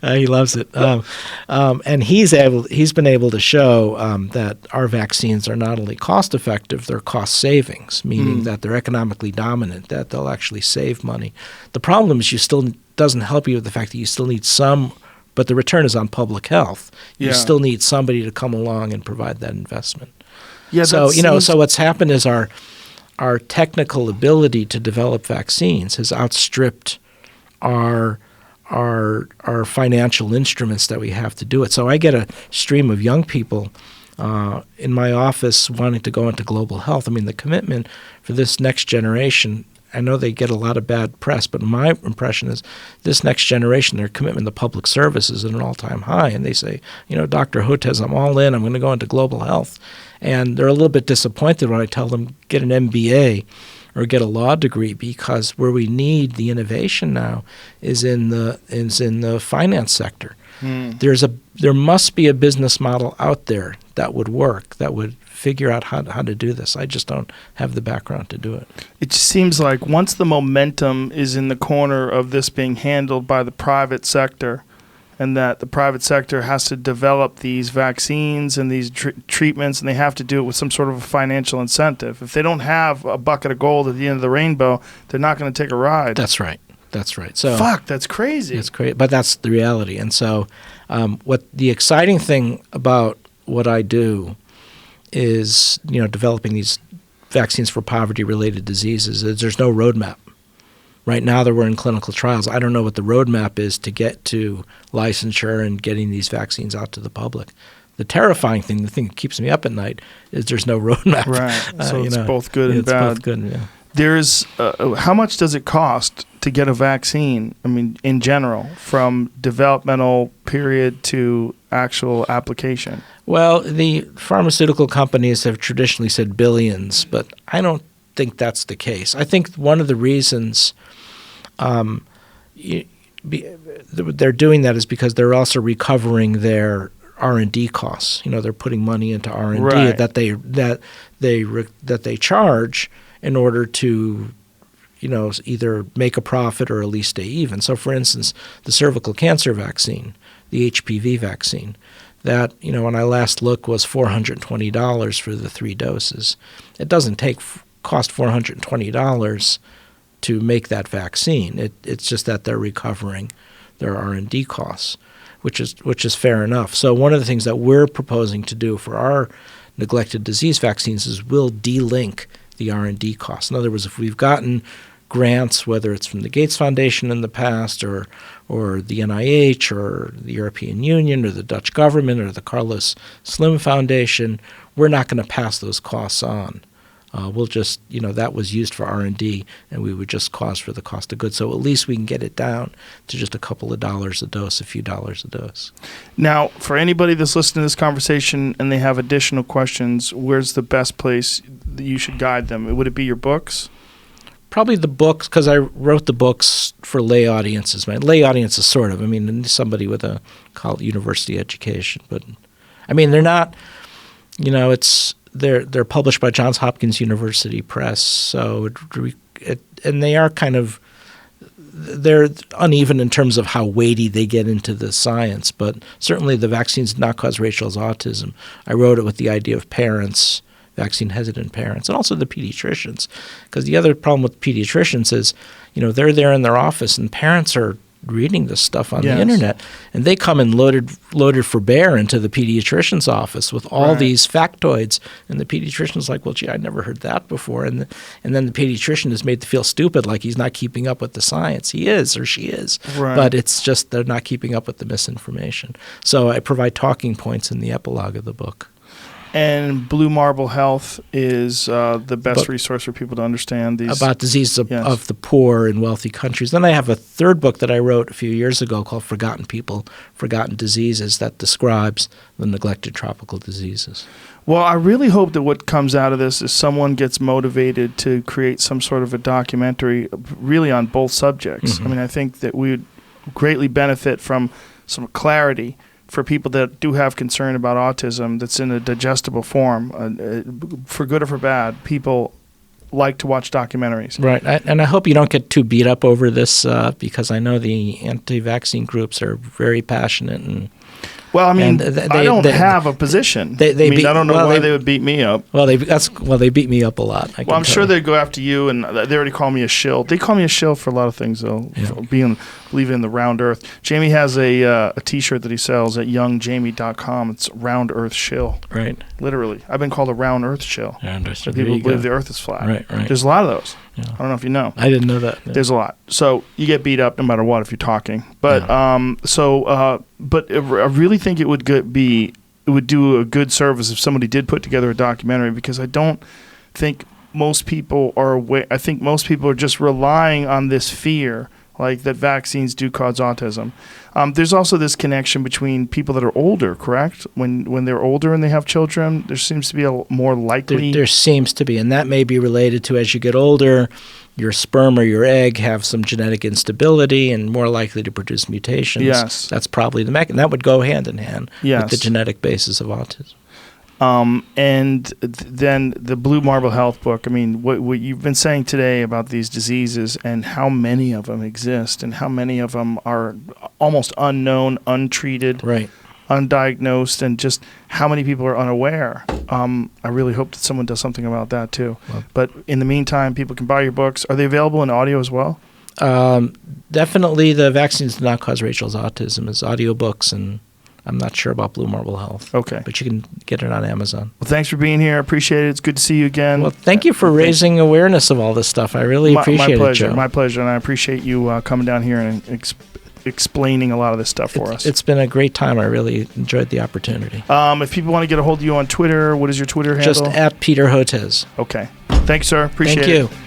He loves it. And he's been able to show that our vaccines are not only cost effective, they're cost savings, meaning that they're economically dominant, that they'll actually save money. The problem is doesn't help you with the fact that you still need some, but the return is on public health. You still need somebody to come along and provide that investment. Yeah. So so what's happened is our technical ability to develop vaccines has outstripped our financial instruments that we have to do it. So I get a stream of young people in my office wanting to go into global health. I mean, the commitment for this next generation, I know they get a lot of bad press, but my impression is this next generation, their commitment to public service is at an all-time high. And they say, Dr. Hotez, I'm all in. I'm going to go into global health. And they're a little bit disappointed when I tell them get an MBA or get a law degree, because where we need the innovation now is in the finance sector. There must be a business model out there that would work, that would figure out how to do this. I just don't have the background to do it. It just seems like once the momentum is in the corner of this being handled by the private sector, and that the private sector has to develop these vaccines and these treatments, and they have to do it with some sort of a financial incentive. If they don't have a bucket of gold at the end of the rainbow, they're not going to take a ride. That's right. That's right. So that's crazy. It's crazy, but that's the reality. And so what the exciting thing about what I do is, developing these vaccines for poverty-related diseases, is there's no roadmap. Right now that we're in clinical trials, I don't know what the roadmap is to get to licensure and getting these vaccines out to the public. The terrifying thing, the thing that keeps me up at night, is there's no roadmap. Right. So it's both good and bad. It's both good, yeah. There's how much does it cost to get a vaccine? I mean, in general, from developmental period to actual application. Well, the pharmaceutical companies have traditionally said billions, but I don't think that's the case. I think one of the reasons they're doing that is because they're also recovering their R&D costs. They're putting money into R&D right. that they charge in order to, either make a profit or at least stay even. So, for instance, the cervical cancer vaccine, the HPV vaccine, that, when I last looked, was $420 for the 3 doses. It doesn't cost $420 to make that vaccine. It's just that they're recovering their R&D costs, which is fair enough. So one of the things that we're proposing to do for our neglected disease vaccines is we'll delink the R&D costs. In other words, if we've gotten grants, whether it's from the Gates Foundation in the past or the NIH or the European Union or the Dutch government or the Carlos Slim Foundation, we're not going to pass those costs on we'll just, that was used for R&D, and we would just cost for the cost of goods. So at least we can get it down to just a couple of dollars a dose, a few dollars a dose. Now, for anybody that's listening to this conversation and they have additional questions, where's the best place that you should guide them? Would it be your books? Probably the books, because I wrote the books for lay audiences. My lay audiences, sort of. I mean, somebody with a university education. But, I mean, they're not, they're published by Johns Hopkins University Press. So, and they are they're uneven in terms of how weighty they get into the science. But certainly the vaccines did not cause Rachel's autism. I wrote it with the idea of parents, vaccine-hesitant parents, and also the pediatricians. Because the other problem with pediatricians is, they're there in their office and parents are reading this stuff on the internet, and they come in loaded for bear into the pediatrician's office with all these factoids, and the pediatrician's like, well, gee, I never heard that before. And then the pediatrician is made to feel stupid, like he's not keeping up with the science. He is, or she is. Right. But it's just they're not keeping up with the misinformation. So I provide talking points in the epilogue of the book. And Blue Marble Health is the best resource for people to understand these. About diseases of the poor in wealthy countries. Then I have a third book that I wrote a few years ago called Forgotten People, Forgotten Diseases, that describes the neglected tropical diseases. Well, I really hope that what comes out of this is someone gets motivated to create some sort of a documentary really on both subjects. Mm-hmm. I mean, I think that we would greatly benefit from some clarity for people that do have concern about autism that's in a digestible form. For good or for bad, people like to watch documentaries. Right. And I hope you don't get too beat up over this because I know the anti-vaccine groups are very passionate. Well, I mean, I don't have a position. I don't know why they would beat me up. Well, they beat me up a lot. I'm sure they'd go after you, and they already call me a shill. They call me a shill for a lot of things, though, for believing in the round earth. Jamie has a T-shirt that he sells at youngjamie.com. It's round earth shill. Right. Literally. I've been called a round earth shill. I understand. People believe the earth is flat. Right. There's a lot of those. Yeah. I don't know if you know. I didn't know that. Yeah. There's a lot. So you get beat up no matter what if you're talking. But but I really think it would do a good service if somebody did put together a documentary, because I don't think most people are aware. I think most people are just relying on this fear, like that vaccines do cause autism. There's also this connection between people that are older, correct? When they're older and they have children, there seems to be a more likely... There seems to be, and that may be related to as you get older, your sperm or your egg have some genetic instability and more likely to produce mutations. Yes. That's probably the mechanism. That would go hand in hand Yes. with the genetic basis of autism. Then the Blue Marble Health book, I mean, what you've been saying today about these diseases and how many of them exist and how many of them are almost unknown, untreated, right, undiagnosed, and just how many people are unaware. I really hope that someone does something about that too. Well, but in the meantime, people can buy your books. Are they available in audio as well? Definitely the Vaccines Do Not Cause Rachel's Autism is audiobooks, and I'm not sure about Blue Marble Health. Okay. But you can get it on Amazon. Well, thanks for being here. I appreciate it. It's good to see you again. Well, thank you for raising awareness of all this stuff. I really appreciate it, Joe. My pleasure, and I appreciate you coming down here and explaining a lot of this stuff for us. It's been a great time. I really enjoyed the opportunity. If people want to get a hold of you on Twitter, what is your Twitter handle? Just at Peter Hotez. Okay. Thanks, sir. Appreciate it. Thank you.